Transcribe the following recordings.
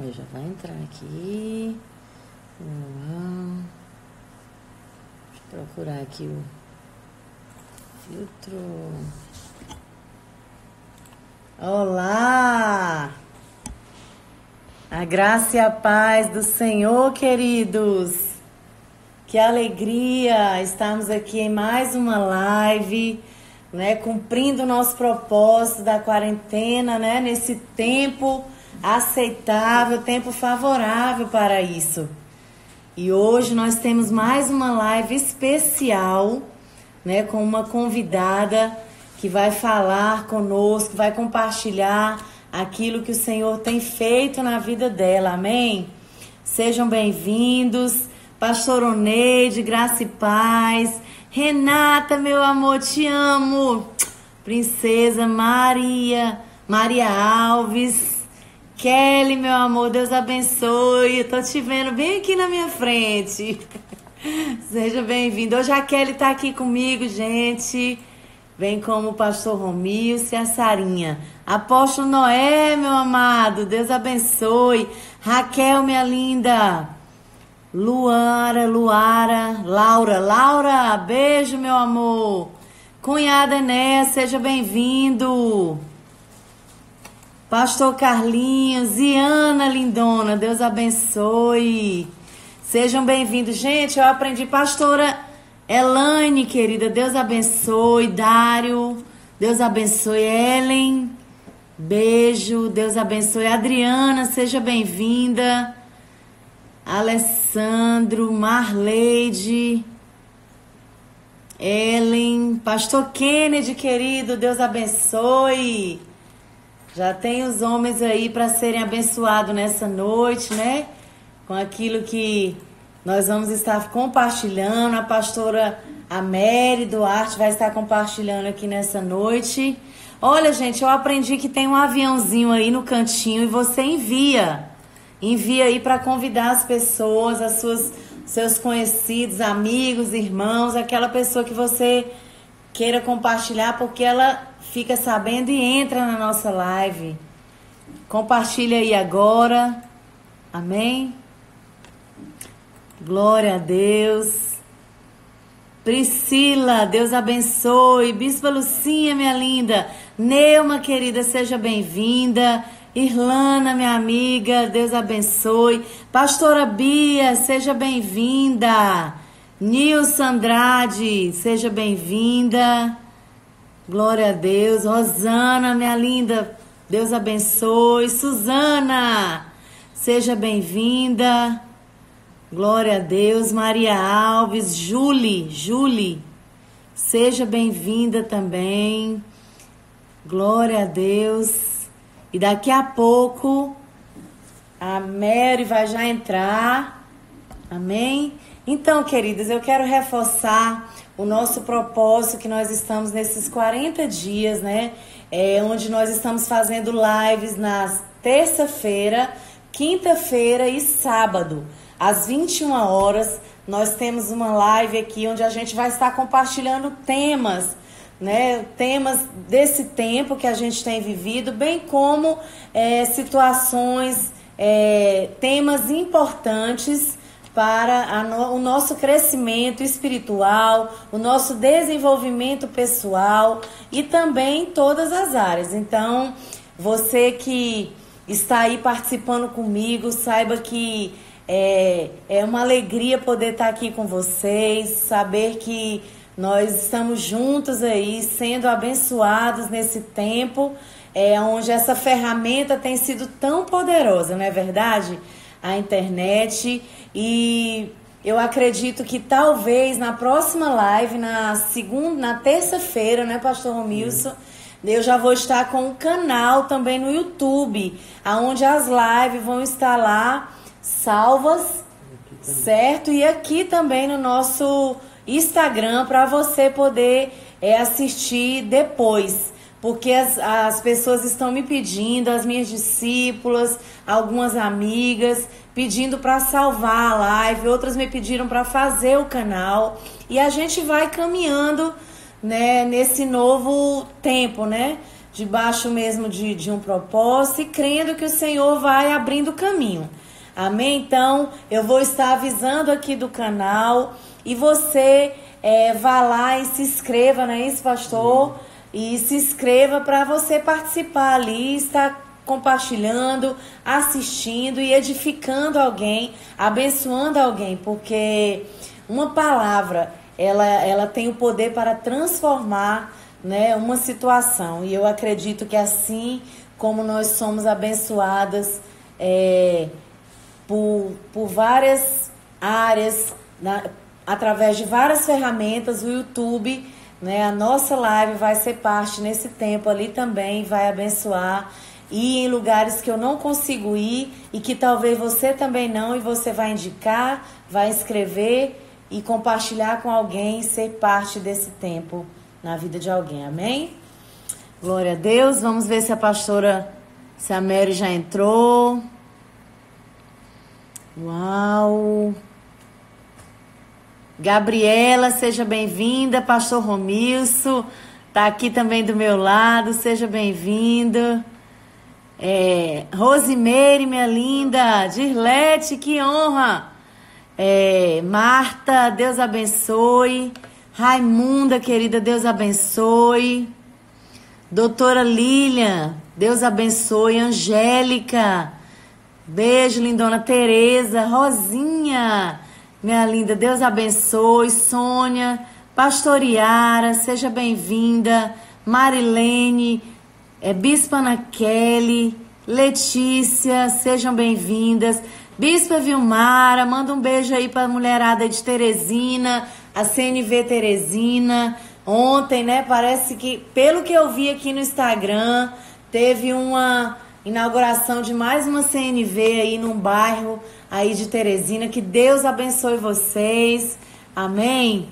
Ele já vai entrar aqui. Deixa eu procurar aqui o filtro. Olá! A graça e a paz do Senhor, queridos. Que alegria estarmos aqui em mais uma live, né, cumprindo o nosso propósito da quarentena, né, nesse tempo aceitável, tempo favorável para isso. E hoje nós temos mais uma live especial, né, com uma convidada que vai falar conosco, vai compartilhar aquilo que o Senhor tem feito na vida dela, amém? Sejam bem-vindos, Pastor Oneide, graça e paz, Renata, meu amor, te amo, Princesa Maria Alves, Kelly, meu amor, Deus abençoe, eu tô te vendo bem aqui na minha frente, seja bem-vindo. Hoje a Kelly tá aqui comigo, gente, bem como o Pastor Romilson e a Sarinha. Apóstolo Noé, meu amado, Deus abençoe. Raquel, minha linda. Luara, Laura, beijo, meu amor. Cunhada Enéas, seja bem-vindo. Pastor Carlinhos e Ana Lindona, Deus abençoe. Sejam bem-vindos. Gente, eu aprendi, pastora Elaine, querida, Deus abençoe. Dário, Deus abençoe. Ellen, beijo, Deus abençoe. Adriana, seja bem-vinda. Alessandro, Marleide, Ellen, Pastor Kennedy, querido, Deus abençoe. Já tem os homens aí para serem abençoados nessa noite, né? Com aquilo que nós vamos estar compartilhando. A pastora Amélie Duarte vai estar compartilhando aqui nessa noite. Olha, gente, eu aprendi que tem um aviãozinho aí no cantinho e você envia aí para convidar as pessoas, seus conhecidos, amigos, irmãos, aquela pessoa que você queira compartilhar, porque ela fica sabendo e entra na nossa live. Compartilha aí agora. Amém? Glória a Deus. Priscila, Deus abençoe. Bispa Lucinha, minha linda. Neuma, querida, seja bem-vinda. Irlana, minha amiga, Deus abençoe. Pastora Bia, seja bem-vinda. Nilson Andrade, seja bem-vinda. Glória a Deus. Rosana, minha linda, Deus abençoe. Suzana, seja bem-vinda. Glória a Deus. Maria Alves, Julie, seja bem-vinda também. Glória a Deus. E daqui a pouco a Mary vai já entrar. Amém? Então, queridas, eu quero reforçar o nosso propósito que nós estamos nesses 40 dias, né? Onde nós estamos fazendo lives nas terça-feira, quinta-feira e sábado. Às 21 horas, nós temos uma live aqui onde a gente vai estar compartilhando temas, né, temas desse tempo que a gente tem vivido, bem como situações, temas importantes para o nosso crescimento espiritual, o nosso desenvolvimento pessoal e também em todas as áreas. Então, você que está aí participando comigo, saiba que é uma alegria poder estar aqui com vocês, saber que nós estamos juntos aí, sendo abençoados nesse tempo, onde essa ferramenta tem sido tão poderosa, não é verdade? A internet. E eu acredito que talvez na próxima live, na terça-feira, né, Pastor Romilson? Eu já vou estar com um canal também no YouTube, onde as lives vão estar lá salvas, certo? E aqui também no nosso Instagram para você poder assistir depois, porque as pessoas estão me pedindo, as minhas discípulas, algumas amigas, pedindo para salvar a live, outras me pediram para fazer o canal, e a gente vai caminhando, né, nesse novo tempo, né? debaixo mesmo de um propósito e crendo que o Senhor vai abrindo o caminho. Amém? Então, eu vou estar avisando aqui do canal e você vá lá e se inscreva, não é isso, pastor? E se inscreva para você participar ali, estar compartilhando, assistindo e edificando alguém, abençoando alguém, porque uma palavra, ela tem o poder para transformar, né, uma situação. E eu acredito que assim como nós somos abençoadas por várias áreas, através de várias ferramentas, o YouTube, né, a nossa live vai ser parte nesse tempo ali também, vai abençoar. E em lugares que eu não consigo ir e que talvez você também não, e você vai indicar, vai escrever e compartilhar com alguém, ser parte desse tempo na vida de alguém, amém? Glória a Deus. Vamos ver se se a Mary já entrou. Uau! Gabriela, seja bem-vinda. Pastor Romilson tá aqui também do meu lado, seja bem-vindo. Rosimeire, minha linda. Dirlete, que honra. Marta, Deus abençoe. Raimunda, querida, Deus abençoe. Doutora Lilian, Deus abençoe. Angélica, beijo, lindona. Tereza, Rosinha, minha linda, Deus abençoe. Sônia, Pastor Yara, seja bem-vinda. Marilene, Bispa Ana Kelly, Letícia, sejam bem-vindas. Bispa Vilmara, manda um beijo aí para a mulherada de Teresina, a CNV Teresina. Ontem, né, parece que, pelo que eu vi aqui no Instagram, teve uma inauguração de mais uma CNV aí num bairro aí de Teresina. Que Deus abençoe vocês. Amém?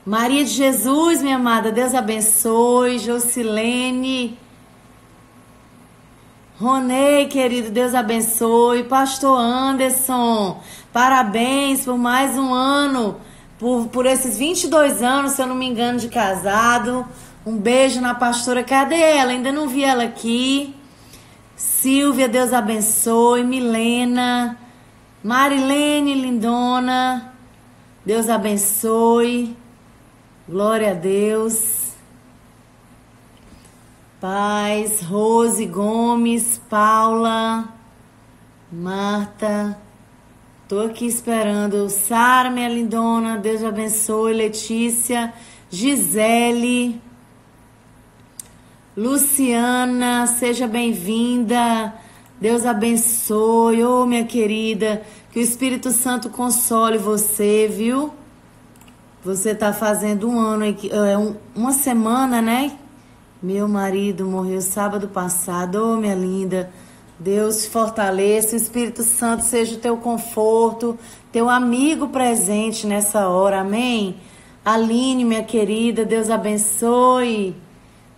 Maria de Jesus, minha amada, Deus abençoe. Jocilene, Ronei, querido, Deus abençoe. Pastor Anderson, parabéns por mais um ano, por esses 22 anos, se eu não me engano, de casado. Um beijo na pastora. Cadê ela? Ainda não vi ela aqui. Silvia, Deus abençoe. Milena, Marilene, lindona, Deus abençoe. Glória a Deus. Paz, Rose Gomes, Paula, Marta. Tô aqui esperando. Sara, minha lindona, Deus abençoe. Letícia, Gisele, Luciana, seja bem-vinda. Deus abençoe. Ô, minha querida, que o Espírito Santo console você, viu? Você tá fazendo um ano, uma semana, né? Meu marido morreu sábado passado. Ô, minha linda, Deus te fortaleça, o Espírito Santo seja o teu conforto, teu amigo presente nessa hora, amém? Aline, minha querida, Deus abençoe.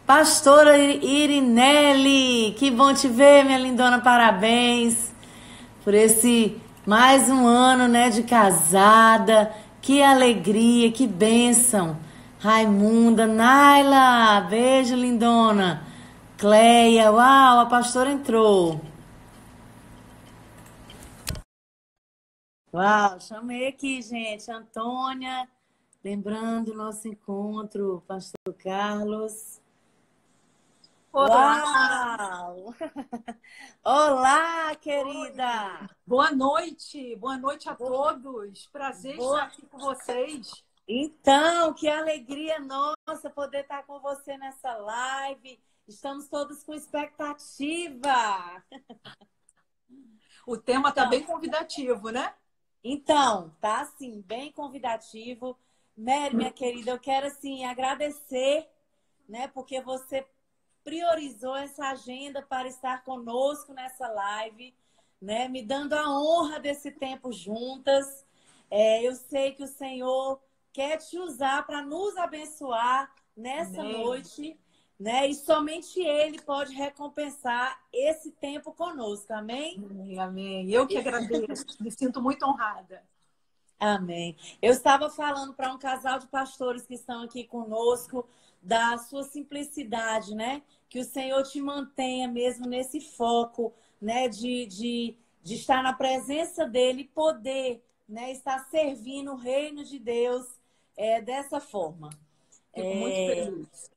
Pastora Irinelli, que bom te ver, minha lindona, parabéns por esse mais um ano, né, de casada. Que alegria, que bênção. Raimunda, Naila, beijo, lindona. Cleia, uau, a pastora entrou. Uau, chamei aqui, gente. Antônia, lembrando o nosso encontro, pastor Carlos. Olá! Uau! Olá, querida! Oi. Boa noite a todos. Prazer estar aqui com vocês. Então, que alegria nossa poder estar com você nessa live. Estamos todos com expectativa. O tema está bem convidativo, né? Então, tá assim, bem convidativo. Mary, minha querida, eu quero assim agradecer, né, porque você priorizou essa agenda para estar conosco nessa live, né, me dando a honra desse tempo juntas. Eu sei que o Senhor quer te usar para nos abençoar nessa noite, né? E somente Ele pode recompensar esse tempo conosco, amém? Amém, amém. Eu que agradeço, me sinto muito honrada. Amém. Eu estava falando para um casal de pastores que estão aqui conosco da sua simplicidade, né? Que o Senhor te mantenha mesmo nesse foco, né? De estar na presença dele e poder, né? Estar servindo o reino de Deus dessa forma. Fico muito feliz.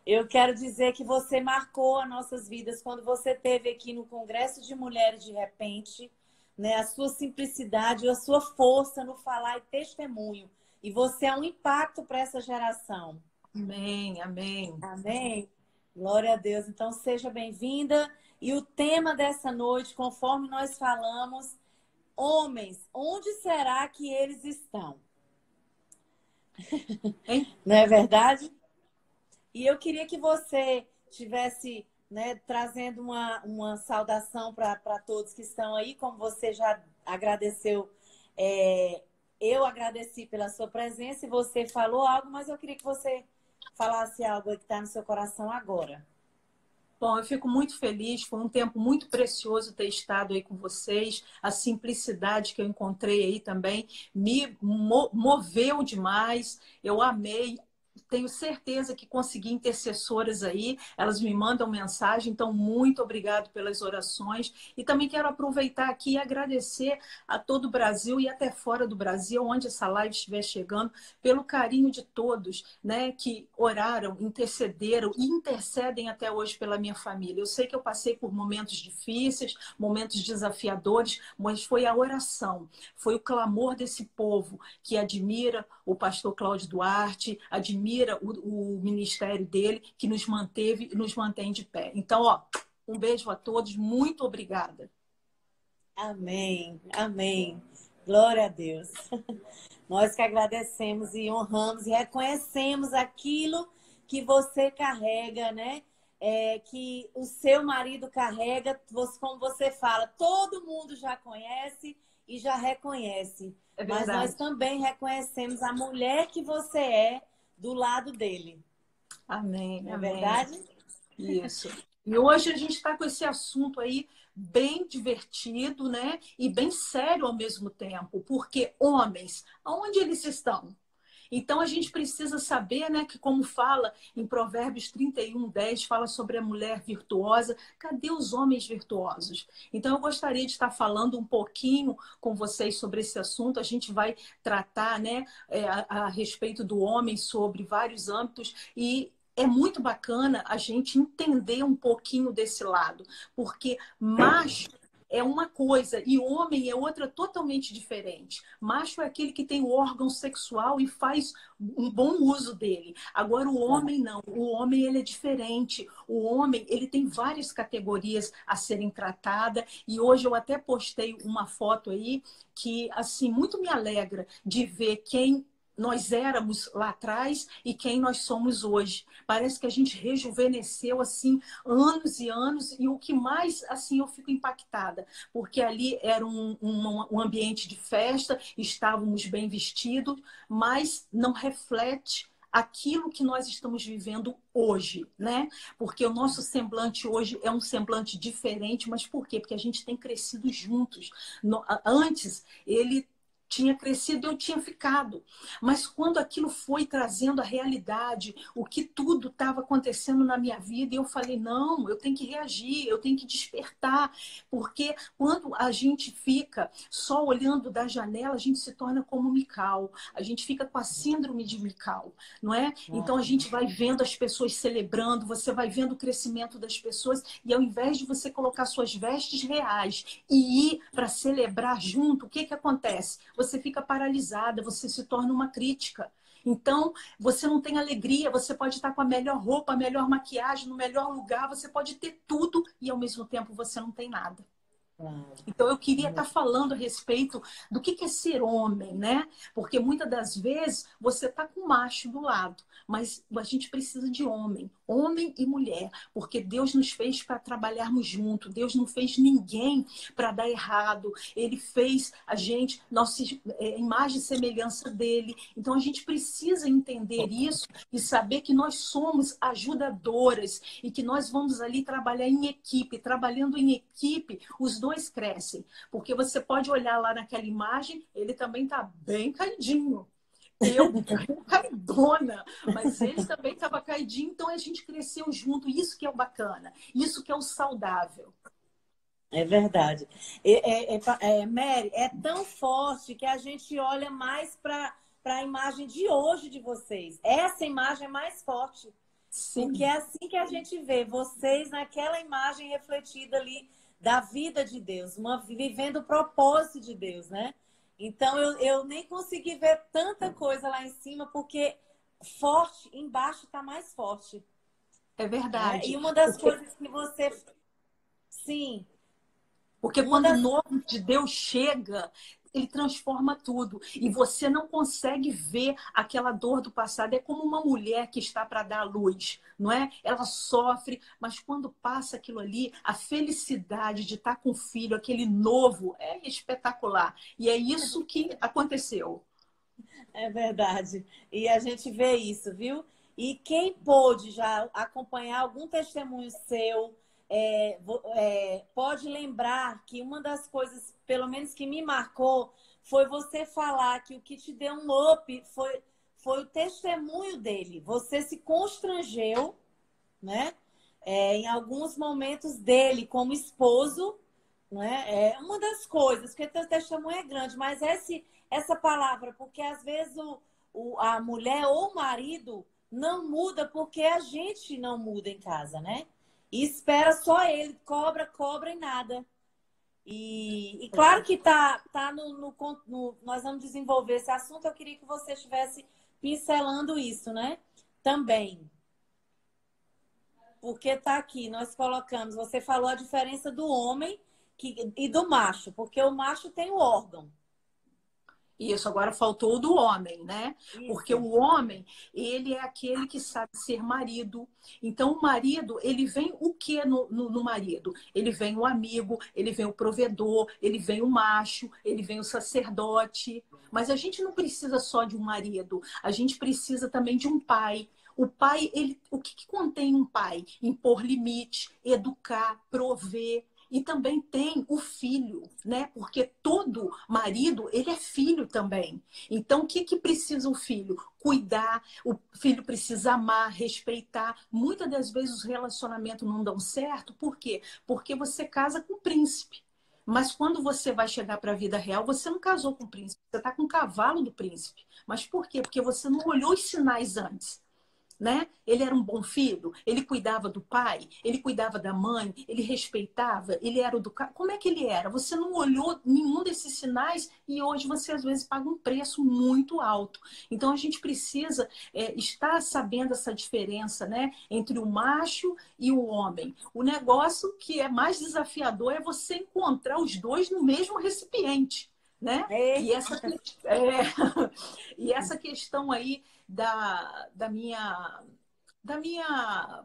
Eu quero dizer que você marcou as nossas vidas quando você esteve aqui no Congresso de Mulheres de repente, né? A sua simplicidade, a sua força no falar e testemunho. E você é um impacto para essa geração. Amém, amém. Amém. Glória a Deus. Então, seja bem-vinda. E o tema dessa noite, conforme nós falamos, homens, onde será que eles estão? Hein? Não é verdade? E eu queria que você tivesse, né, trazendo uma saudação para todos que estão aí, como você já agradeceu. Eu agradeci pela sua presença e você falou algo, mas eu queria que você falasse algo que está no seu coração agora. Bom, eu fico muito feliz, foi um tempo muito precioso ter estado aí com vocês. A simplicidade que eu encontrei aí também me moveu demais. Eu amei. Tenho certeza que consegui intercessoras aí, elas me mandam mensagem, então muito obrigado pelas orações. E também quero aproveitar aqui e agradecer a todo o Brasil e até fora do Brasil, onde essa live estiver chegando, pelo carinho de todos, né, que oraram, intercederam e intercedem até hoje pela minha família. Eu sei que eu passei por momentos difíceis, momentos desafiadores, mas foi a oração, foi o clamor desse povo que admira o pastor Cláudio Duarte, admira o ministério dele, que nos manteve e nos mantém de pé. Então, ó, um beijo a todos, muito obrigada. Amém, amém. Glória a Deus. Nós que agradecemos e honramos e reconhecemos aquilo que você carrega, né? Que o seu marido carrega, como você fala, todo mundo já conhece e já reconhece. É Mas nós também reconhecemos a mulher que você é do lado dele. Amém, Não é amém. verdade? Isso. E hoje a gente está com esse assunto aí bem divertido, né? E bem sério ao mesmo tempo, porque homens, aonde eles estão? Então a gente precisa saber, né, que como fala em Provérbios 31:10, fala sobre a mulher virtuosa. Cadê os homens virtuosos? Então eu gostaria de estar falando um pouquinho com vocês sobre esse assunto. A gente vai tratar, né, a respeito do homem sobre vários âmbitos e é muito bacana a gente entender um pouquinho desse lado, porque macho é uma coisa e homem é outra totalmente diferente. Macho é aquele que tem o órgão sexual e faz um bom uso dele. Agora o homem não. O homem ele é diferente. O homem ele tem várias categorias a serem tratadas e hoje eu até postei uma foto aí que assim muito me alegra de ver quem nós éramos lá atrás e quem nós somos hoje. Parece que a gente rejuvenesceu assim anos e anos e o que mais assim eu fico impactada, porque ali era um ambiente de festa, estávamos bem vestidos, mas não reflete aquilo que nós estamos vivendo hoje, né? Porque o nosso semblante hoje é um semblante diferente, mas por quê? Porque a gente tem crescido juntos. Antes, ele tinha crescido, eu tinha ficado. Mas quando aquilo foi trazendo a realidade, o que tudo estava acontecendo na minha vida, eu falei, não, eu tenho que reagir, eu tenho que despertar. Porque quando a gente fica só olhando da janela, a gente se torna como Mical. A gente fica com a síndrome de Mical, não é? Então a gente vai vendo as pessoas celebrando, você vai vendo o crescimento das pessoas, e ao invés de você colocar suas vestes reais e ir para celebrar junto, o que que acontece? Você fica paralisada, você se torna uma crítica. Então, você não tem alegria, você pode estar com a melhor roupa, a melhor maquiagem, no melhor lugar, você pode ter tudo e ao mesmo tempo você não tem nada. Então, eu queria estar falando a respeito do que é ser homem, né? Porque muitas das vezes você está com macho do lado, mas a gente precisa de homem, homem e mulher, porque Deus nos fez para trabalharmos juntos, Deus não fez ninguém para dar errado, Ele fez a gente, nossa imagem e semelhança dele. Então, a gente precisa entender isso e saber que nós somos ajudadoras e que nós vamos ali trabalhar em equipe, trabalhando em equipe, os dois crescem, porque você pode olhar lá naquela imagem, ele também está bem caidinho. Eu caidona, mas ele também estava caidinho, então a gente cresceu junto. Isso que é o bacana, isso que é o saudável. É verdade. Mary, é tão forte que a gente olha mais para a imagem de hoje de vocês. Essa imagem é mais forte, porque Sim, é assim que a gente vê vocês naquela imagem refletida ali da vida de Deus, vivendo o propósito de Deus, né? Então eu nem consegui ver tanta coisa lá em cima, porque forte, embaixo está mais forte, é né? verdade. E uma das Porque coisas que você. Sim, Porque uma quando o das. nome de Deus chega, ele transforma tudo. E você não consegue ver aquela dor do passado. É como uma mulher que está para dar à luz, não é? Ela sofre, mas quando passa aquilo ali, a felicidade de estar com o filho, aquele novo, é espetacular. E é isso que aconteceu. É verdade. E a gente vê isso, viu? E quem pôde já acompanhar algum testemunho seu, pode lembrar que uma das coisas, pelo menos que me marcou, foi você falar que o que te deu um up foi o testemunho dele. Você se constrangeu, né? Em alguns momentos dele como esposo, né? É uma das coisas, porque teu testemunho é grande, mas essa palavra, porque às vezes a mulher ou o marido não muda porque a gente não muda em casa, né? E espera só ele, cobra, cobra e nada. E claro que tá nós vamos desenvolver esse assunto, eu queria que você estivesse pincelando isso, né? Também. Porque tá aqui, nós colocamos, você falou a diferença do homem e do macho, porque o macho tem o órgão. Isso, agora faltou o do homem, né? Porque Isso. o homem, ele é aquele que sabe ser marido. Então, o marido, ele vem o que no marido? Ele vem o amigo, ele vem o provedor, ele vem o macho, ele vem o sacerdote. Mas a gente não precisa só de um marido, a gente precisa também de um pai. O pai, o que contém um pai? Impor limite, educar, prover. E também tem o filho, né? Porque todo marido, ele é filho também. Então, o que precisa o filho? Cuidar, o filho precisa amar, respeitar. Muitas das vezes os relacionamentos não dão certo. Por quê? Porque você casa com o príncipe. Mas quando você vai chegar para a vida real, você não casou com o príncipe, você está com o cavalo do príncipe. Mas por quê? Porque você não olhou os sinais antes. Né? Ele era um bom filho, ele cuidava do pai, ele cuidava da mãe, ele respeitava, ele era educado. Como é que ele era? Você não olhou nenhum desses sinais e hoje você às vezes paga um preço muito alto. Então a gente precisa estar sabendo essa diferença, né, entre o macho e o homem. O negócio que é mais desafiador é você encontrar os dois no mesmo recipiente. Né? É, E essa questão aí da minha,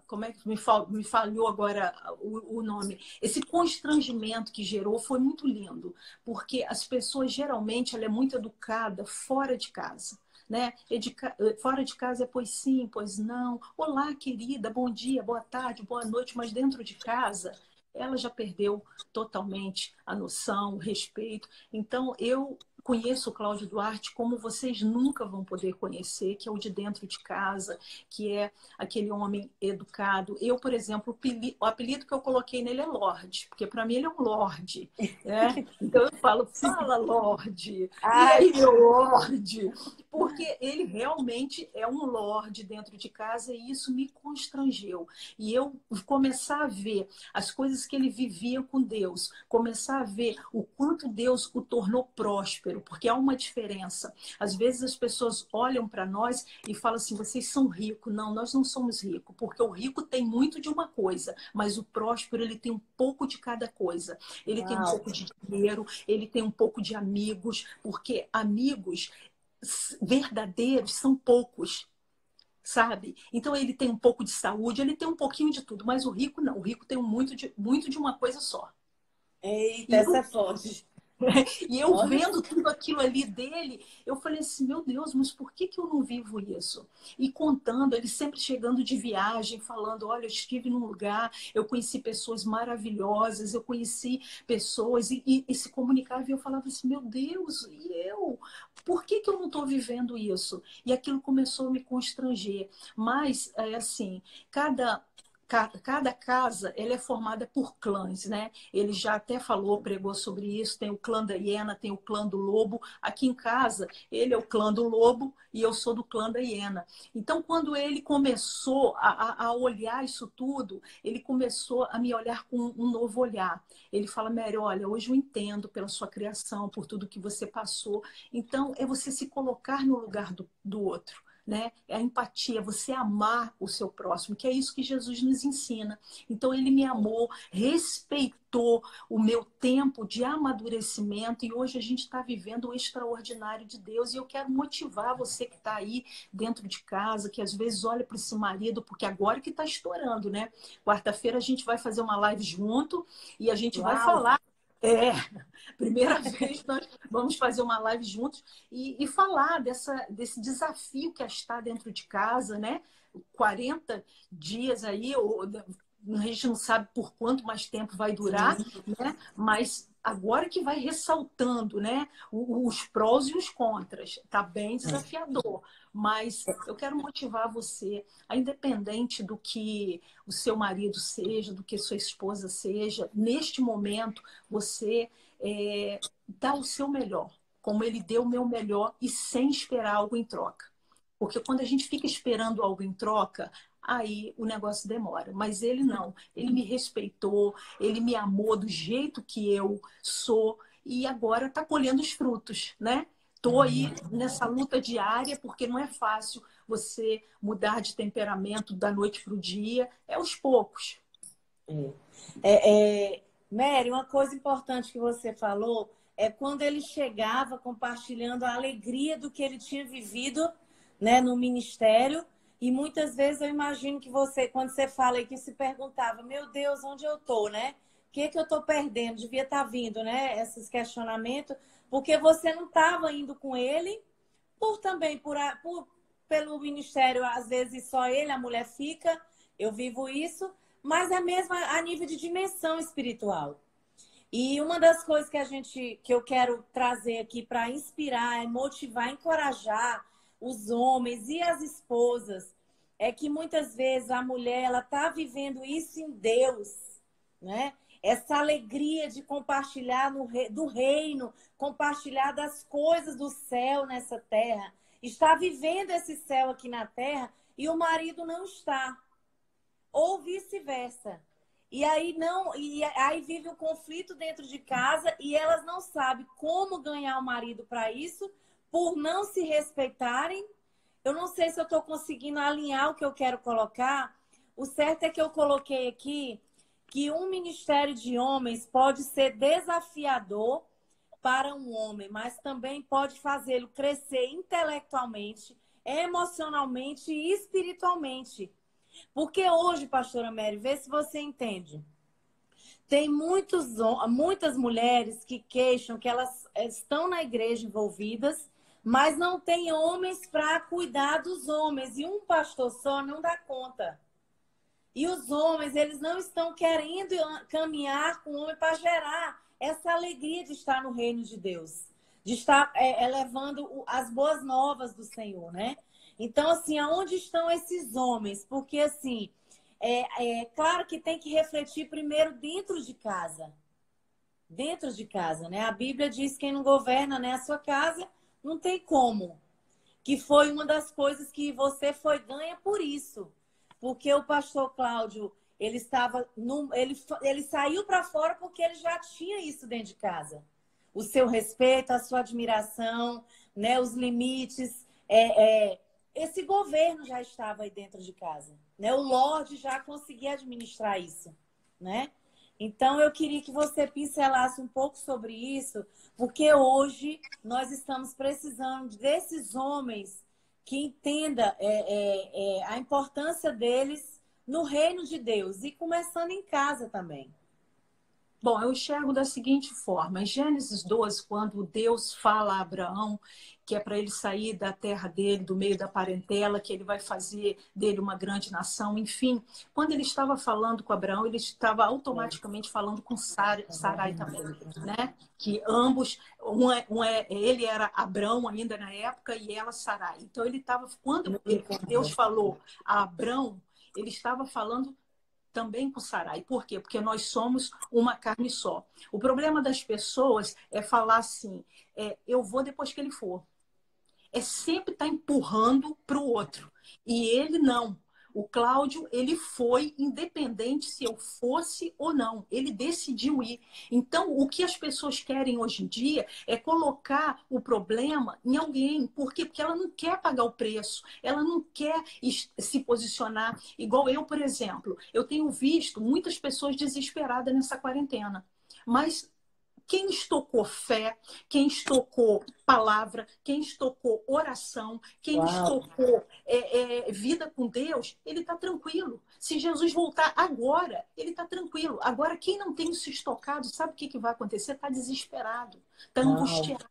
como é que me falhou agora o nome? Esse constrangimento que gerou foi muito lindo, porque as pessoas geralmente ela é muito educada fora de casa. Né? Fora de casa é pois sim, pois não. Olá, querida, bom dia, boa tarde, boa noite, mas dentro de casa ela já perdeu totalmente a noção, o respeito. Então, eu conheço o Cláudio Duarte como vocês nunca vão poder conhecer, que é o de dentro de casa, que é aquele homem educado. Eu, por exemplo, o apelido que eu coloquei nele é Lorde, porque para mim ele é um Lorde. Né? Então eu falo, fala Lorde, e ai, aí meu Lorde? Porque ele realmente é um Lorde dentro de casa e isso me constrangeu. E eu começar a ver as coisas que ele vivia com Deus, começar a ver o quanto Deus o tornou próspero, porque há uma diferença. Às vezes as pessoas olham para nós e falam assim: vocês são ricos. Não, nós não somos ricos, porque o rico tem muito de uma coisa, mas o próspero ele tem um pouco de cada coisa. Ele tem um uau. pouco de dinheiro, ele tem um pouco de amigos, porque amigos verdadeiros são poucos. Sabe? Então ele tem um pouco de saúde, ele tem um pouquinho de tudo, mas o rico não. O rico tem muito de uma coisa só. Eita, E essa é forte. E eu Olha, vendo tudo aquilo ali dele, eu falei assim, meu Deus, mas por que que eu não vivo isso? E contando, ele sempre chegando de viagem, falando, olha, eu estive num lugar, eu conheci pessoas maravilhosas, eu conheci pessoas e se comunicava e eu falava assim, meu Deus, e eu? Por que que eu não estou vivendo isso? E aquilo começou a me constranger. Mas, é assim, cada cada casa ela é formada por clãs, né? Ele já até falou, pregou sobre isso. Tem o clã da hiena, tem o clã do lobo. Aqui em casa, ele é o clã do lobo e eu sou do clã da hiena. Então, quando ele começou a olhar isso tudo, ele começou a me olhar com um novo olhar. Ele fala, Mary, olha, hoje eu entendo pela sua criação, por tudo que você passou. Então, é você se colocar no lugar do outro. Né? É a empatia, você amar o seu próximo, que é isso que Jesus nos ensina. Então, ele me amou, respeitou o meu tempo de amadurecimento e hoje a gente está vivendo o extraordinário de Deus. E eu quero motivar você que está aí dentro de casa, que às vezes olha para esse marido, porque agora que está estourando, né? Quarta-feira a gente vai fazer uma live junto e a gente vai uau! falar. É, primeira vez nós vamos fazer uma live juntos e falar desse desafio que é estar dentro de casa, né? 40 dias aí, a gente não sabe por quanto mais tempo vai durar, Sim. né? Mas agora que vai ressaltando, né? Os prós e os contras. Tá bem desafiador, mas eu quero motivar você, a independente do que o seu marido seja, do que sua esposa seja, neste momento você dá o seu melhor, como ele deu o meu melhor e sem esperar algo em troca. Porque quando a gente fica esperando algo em troca, aí o negócio demora. Mas ele não. Ele me respeitou, ele me amou do jeito que eu sou e agora está colhendo os frutos, né? Estou aí nessa luta diária, porque não é fácil você mudar de temperamento da noite para o dia, é aos poucos. Mary, uma coisa importante que você falou é quando ele chegava compartilhando a alegria do que ele tinha vivido, né, no ministério. E muitas vezes eu imagino que você, quando você fala aí, que se perguntava, meu Deus, onde eu tô, né? O que que eu tô perdendo? Devia estar vindo, né? Esses questionamentos, porque você não estava indo com ele, por também pelo ministério, às vezes só ele, a mulher fica, eu vivo isso, mas é mesmo a nível de dimensão espiritual. E uma das coisas que eu quero trazer aqui para inspirar, motivar, encorajar os homens e as esposas, é que muitas vezes a mulher ela tá vivendo isso em Deus, né? Essa alegria de compartilhar do reino, compartilhar das coisas do céu nessa terra, está vivendo esse céu aqui na terra e o marido não está, ou vice-versa. E aí vive um conflito dentro de casa e elas não sabem como ganhar o marido para isso, por não se respeitarem. Eu não sei se eu estou conseguindo alinhar o que eu quero colocar. O certo é que eu coloquei aqui que um ministério de homens pode ser desafiador para um homem, mas também pode fazê-lo crescer intelectualmente, emocionalmente e espiritualmente. Porque hoje, pastora Mary, vê se você entende. Tem muitas mulheres que queixam que elas estão na igreja envolvidas, mas não tem homens para cuidar dos homens. E um pastor só não dá conta. E os homens, eles não estão querendo caminhar com o homem para gerar essa alegria de estar no reino de Deus. De estar levando as boas novas do Senhor, né? Então, assim, aonde estão esses homens? Porque, assim, claro que tem que refletir primeiro dentro de casa. Dentro de casa, né? A Bíblia diz que quem não governa, né, a sua casa, não tem como. Que foi uma das coisas que você foi ganha por isso. Porque o pastor Cláudio, ele estava ele saiu para fora porque ele já tinha isso dentro de casa. O seu respeito, a sua admiração, né, os limites, esse governo já estava aí dentro de casa, né? O Lorde já conseguia administrar isso, né? Então eu queria que você pincelasse um pouco sobre isso, porque hoje nós estamos precisando desses homens que entenda a importância deles no reino de Deus e começando em casa também. Bom, eu enxergo da seguinte forma: em Gênesis 12, quando Deus fala a Abraão que é para ele sair da terra dele, do meio da parentela, que ele vai fazer dele uma grande nação, enfim, quando ele estava falando com Abraão, ele estava automaticamente falando com Sarai também, né? Que ambos, ele era Abrão ainda na época e ela Sarai. Então ele estava, Deus falou a Abrão, ele estava falando também com Sarai. Por quê? Porque nós somos uma carne só. O problema das pessoas é falar assim, eu vou depois que ele for. É sempre estar empurrando para o outro. E ele não. O Cláudio, ele foi independente se eu fosse ou não. Ele decidiu ir. Então, o que as pessoas querem hoje em dia é colocar o problema em alguém. Por quê? Porque ela não quer pagar o preço. Ela não quer se posicionar. Igual eu, por exemplo. Eu tenho visto muitas pessoas desesperadas nessa quarentena. Mas quem estocou fé, quem estocou palavra, quem estocou oração, quem estocou vida com Deus, ele está tranquilo. Se Jesus voltar agora, ele está tranquilo. Agora, quem não tem isso estocado, sabe o que vai acontecer? Está desesperado, está angustiado.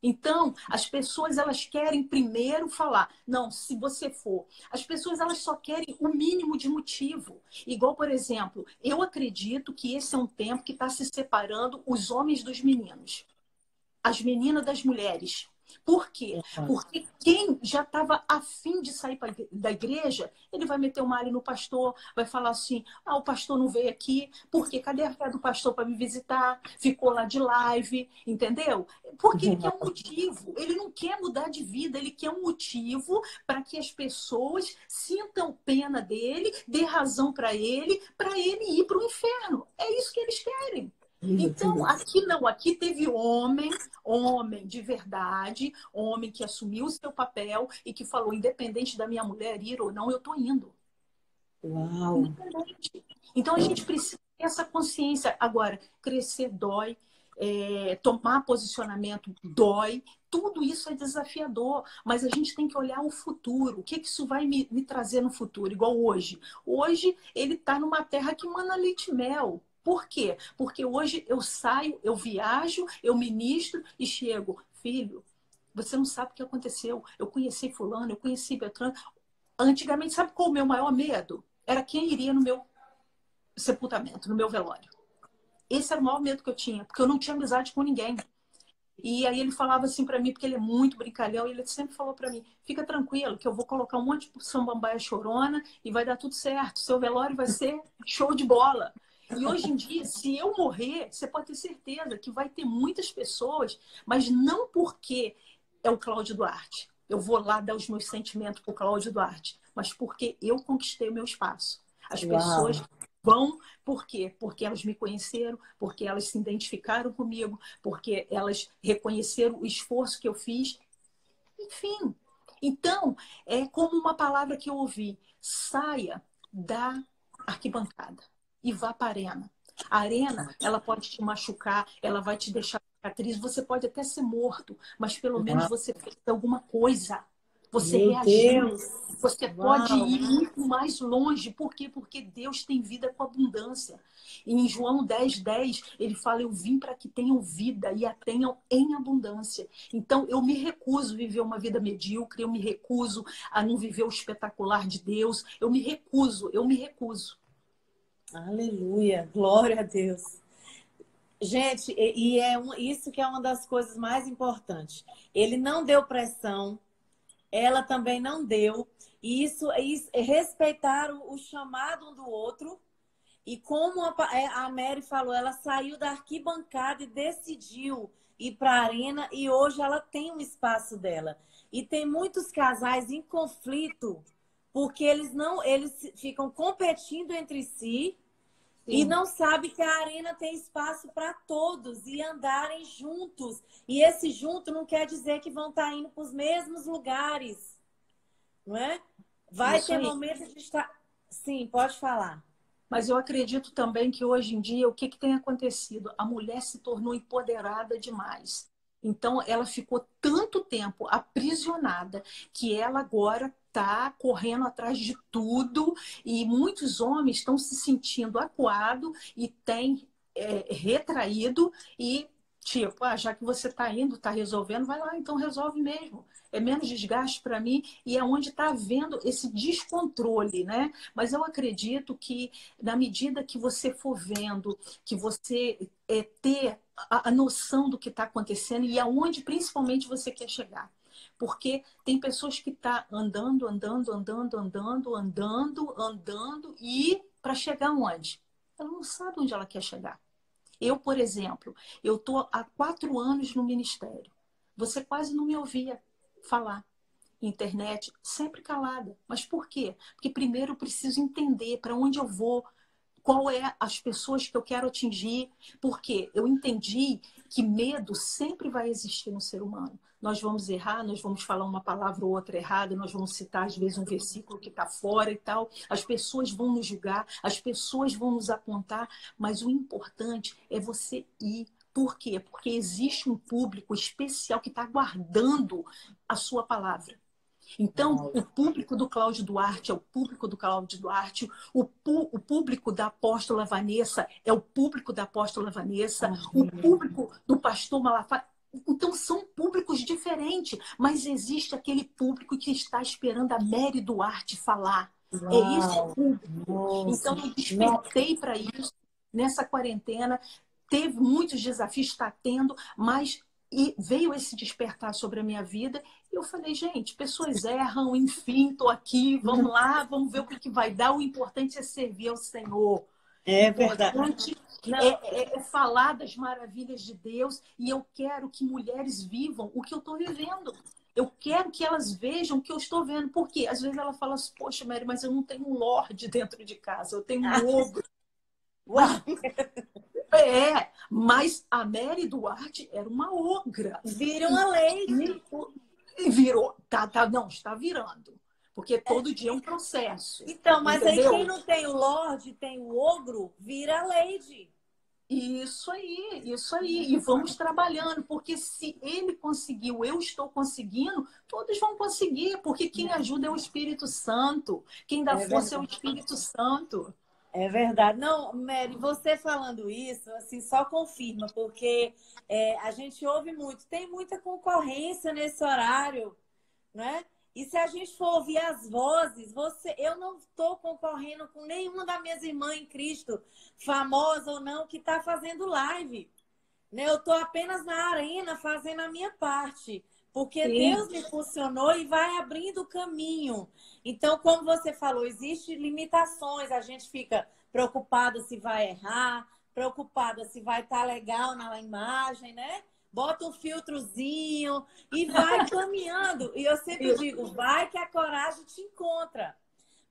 Então, as pessoas elas querem primeiro falar, não, se você for. As pessoas elas só querem o mínimo de motivo. Igual, por exemplo, eu acredito que esse é um tempo que está se separando os homens dos meninos, as meninas das mulheres. Por quê? Porque quem já estava afim de sair da igreja, ele vai meter o malho no pastor, vai falar assim, o pastor não veio aqui, porque cadê a fé do pastor para me visitar? Ficou lá de live, entendeu? Porque ele quer um motivo, ele não quer mudar de vida, ele quer um motivo para que as pessoas sintam pena dele, dê razão para ele ir para o inferno. É isso que eles querem. Então, aqui não, aqui teve homem de verdade, homem que assumiu o seu papel e que falou, independente da minha mulher ir ou não, eu tô indo. Uau! Independente. Então, a gente precisa ter essa consciência. Agora, crescer dói, tomar posicionamento dói, tudo isso é desafiador, mas a gente tem que olhar o futuro. O que isso vai me trazer no futuro? Igual hoje. Hoje, ele está numa terra que mana leite e mel. Por quê? Porque hoje eu saio, eu viajo, eu ministro e chego. Filho, você não sabe o que aconteceu. Eu conheci fulano, eu conheci Beltrano. Antigamente, sabe qual o meu maior medo? Era quem iria no meu sepultamento, no meu velório. Esse era o maior medo que eu tinha, porque eu não tinha amizade com ninguém. E aí ele falava assim para mim, porque ele é muito brincalhão, e ele sempre falou para mim, fica tranquilo, que eu vou colocar um monte de samambaia chorona e vai dar tudo certo. Seu velório vai ser show de bola. E hoje em dia, se eu morrer, você pode ter certeza que vai ter muitas pessoas, mas não porque é o Cláudio Duarte. Eu vou lá dar os meus sentimentos para o Cláudio Duarte, mas porque eu conquistei o meu espaço. As pessoas vão, por quê? Porque elas me conheceram, porque elas se identificaram comigo, porque elas reconheceram o esforço que eu fiz. Enfim. Então, é como uma palavra que eu ouvi: saia da arquibancada e vá para a arena. A arena, ela pode te machucar, ela vai te deixar cicatriz, você pode até ser morto, mas pelo menos você fez alguma coisa. Você reagiu. Você pode ir muito mais longe. Por quê? Porque Deus tem vida com abundância. E em João 10:10, ele fala, eu vim para que tenham vida e a tenham em abundância. Então, eu me recuso a viver uma vida medíocre, eu me recuso a não viver o espetacular de Deus. Eu me recuso. Aleluia, glória a Deus. Gente, isso que é uma das coisas mais importantes. Ele não deu pressão, ela também não deu. E isso respeitaram o chamado um do outro. E como a Mary falou, ela saiu da arquibancada e decidiu ir para a arena e hoje ela tem um espaço dela. E tem muitos casais em conflito porque eles ficam competindo entre si. Sim. E não sabem que a arena tem espaço para todos e andarem juntos. E esse junto não quer dizer que vão estar indo para os mesmos lugares. Não é? Vai ter momentos de estar... Sim, pode falar. Mas eu acredito também que hoje em dia, o que tem acontecido? A mulher se tornou empoderada demais. Então, ela ficou tanto tempo aprisionada que ela agora está correndo atrás de tudo e muitos homens estão se sentindo acuados e têm retraído e tipo, já que você está indo, está resolvendo, vai lá, então resolve mesmo. É menos desgaste para mim e é onde está havendo esse descontrole, né? Mas eu acredito que na medida que você for vendo, que você ter a noção do que está acontecendo e aonde principalmente você quer chegar. Porque tem pessoas que estão andando e para chegar onde? Ela não sabe onde ela quer chegar. Eu, por exemplo, eu estou há 4 anos no ministério. Você quase não me ouvia falar. Internet, sempre calada. Mas por quê? Porque primeiro eu preciso entender para onde eu vou, qual é as pessoas que eu quero atingir, porque eu entendi que medo sempre vai existir no ser humano. Nós vamos errar, nós vamos falar uma palavra ou outra errada, nós vamos citar às vezes um versículo que está fora e tal. As pessoas vão nos julgar, as pessoas vão nos apontar, mas o importante é você ir. Por quê? Porque existe um público especial que está guardando a sua palavra. Então, o público do Cláudio Duarte é o público do Cláudio Duarte, o público da apóstola Vanessa é o público da apóstola Vanessa, o público do pastor Malafaia. Então, são públicos diferentes, mas existe aquele público que está esperando a Mary Duarte falar. É esse o público. Então, eu despertei para isso nessa quarentena. Teve muitos desafios, está tendo, mas veio esse despertar sobre a minha vida. E eu falei, gente, pessoas erram, enfim, estou aqui, vamos lá, vamos ver o que vai dar. O importante é servir ao Senhor. É verdade. O importante é falar das maravilhas de Deus. E eu quero que mulheres vivam o que eu estou vivendo. Eu quero que elas vejam o que eu estou vendo. Por quê? Às vezes ela fala assim, poxa, Mary, mas eu não tenho um lorde dentro de casa, eu tenho um ogro. Mas a Mary Duarte era uma ogra. Vira uma lei. Virou, não, está virando. Porque todo dia é um processo. Então, mas entendeu? Aí quem não tem o Lorde, tem o ogro, vira a Lady. Isso aí. E vamos trabalhando, porque se ele conseguiu, eu estou conseguindo, todos vão conseguir, porque quem ajuda é o Espírito Santo, quem dá força é o Espírito Santo. É verdade. Não, Mary, você falando isso, assim, só confirma, porque a gente ouve muito, tem muita concorrência nesse horário, né? E se a gente for ouvir as vozes, eu não estou concorrendo com nenhuma das minhas irmãs em Cristo, famosa ou não, que está fazendo live. Né? Eu estou apenas na arena fazendo a minha parte, porque Sim. Deus me funcionou e vai abrindo o caminho. Então, como você falou, existem limitações, a gente fica preocupada se vai errar, preocupada se vai estar legal na imagem, né? Bota um filtrozinho e vai caminhando. E eu sempre digo, vai que a coragem te encontra.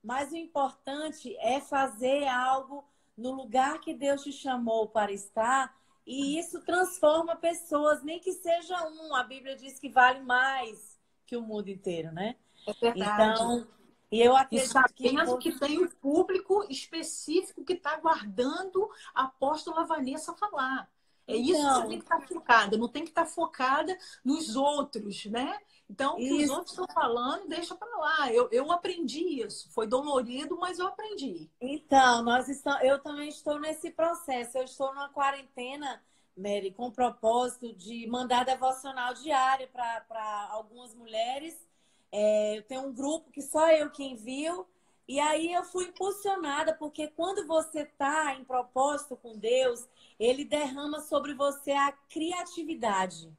Mas o importante é fazer algo no lugar que Deus te chamou para estar, e isso transforma pessoas, nem que seja um. A Bíblia diz que vale mais que o mundo inteiro, né? É verdade. Então, e eu acredito sabendo que tem um público específico que está aguardando a apóstola Vanessa falar. É isso que você tem que estar focada, não tem que estar focada nos outros, né? Então, o que os outros estão falando, deixa para lá. Eu aprendi isso. Foi dolorido, mas eu aprendi. Então, eu também estou nesse processo. Eu estou numa quarentena, Mary, com o propósito de mandar devocional diária para algumas mulheres. Eu tenho um grupo que só eu que envio. E aí eu fui impulsionada, porque quando você está em propósito com Deus, Ele derrama sobre você a criatividade.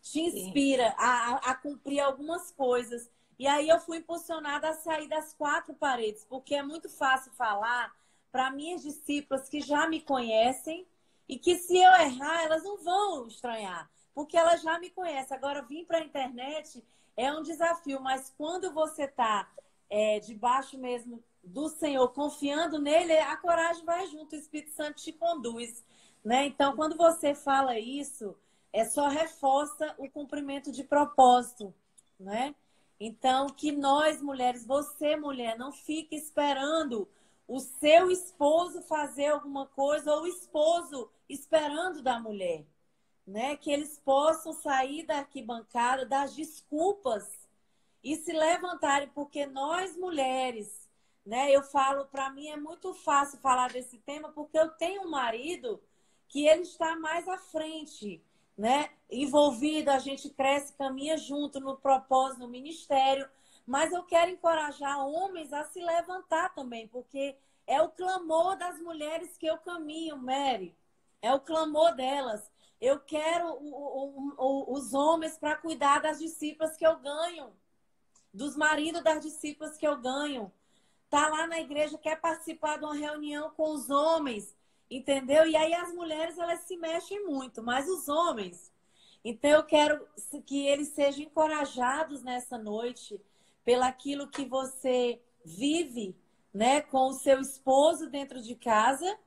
Te inspira a cumprir algumas coisas. E aí eu fui impulsionada a sair das 4 paredes, porque é muito fácil falar para minhas discípulas que já me conhecem e que se eu errar, elas não vão estranhar, porque elas já me conhecem. Agora, vir para a internet é um desafio, mas quando você está debaixo mesmo do Senhor, confiando nele, a coragem vai junto, o Espírito Santo te conduz, né? Então, quando você fala isso, só reforça o cumprimento de propósito, né? Então, que nós, mulheres, você, mulher, não fique esperando o seu esposo fazer alguma coisa ou o esposo esperando da mulher, né? Que eles possam sair da arquibancada, das desculpas e se levantarem, porque nós, mulheres, né? Eu falo, para mim é muito fácil falar desse tema, porque eu tenho um marido que ele está mais à frente, né? Envolvido, a gente cresce, caminha junto no propósito, no ministério. Mas eu quero encorajar homens a se levantar também, porque é o clamor das mulheres que eu caminho, Mary. É o clamor delas. Eu quero os homens para cuidar das discípulas que eu ganho, dos maridos das discípulas que eu ganho. Tá lá na igreja, quer participar de uma reunião com os homens, entendeu? E aí as mulheres, elas se mexem muito, mas os homens. Então eu quero que eles sejam encorajados nessa noite pelaquilo que você vive, né, com o seu esposo dentro de casa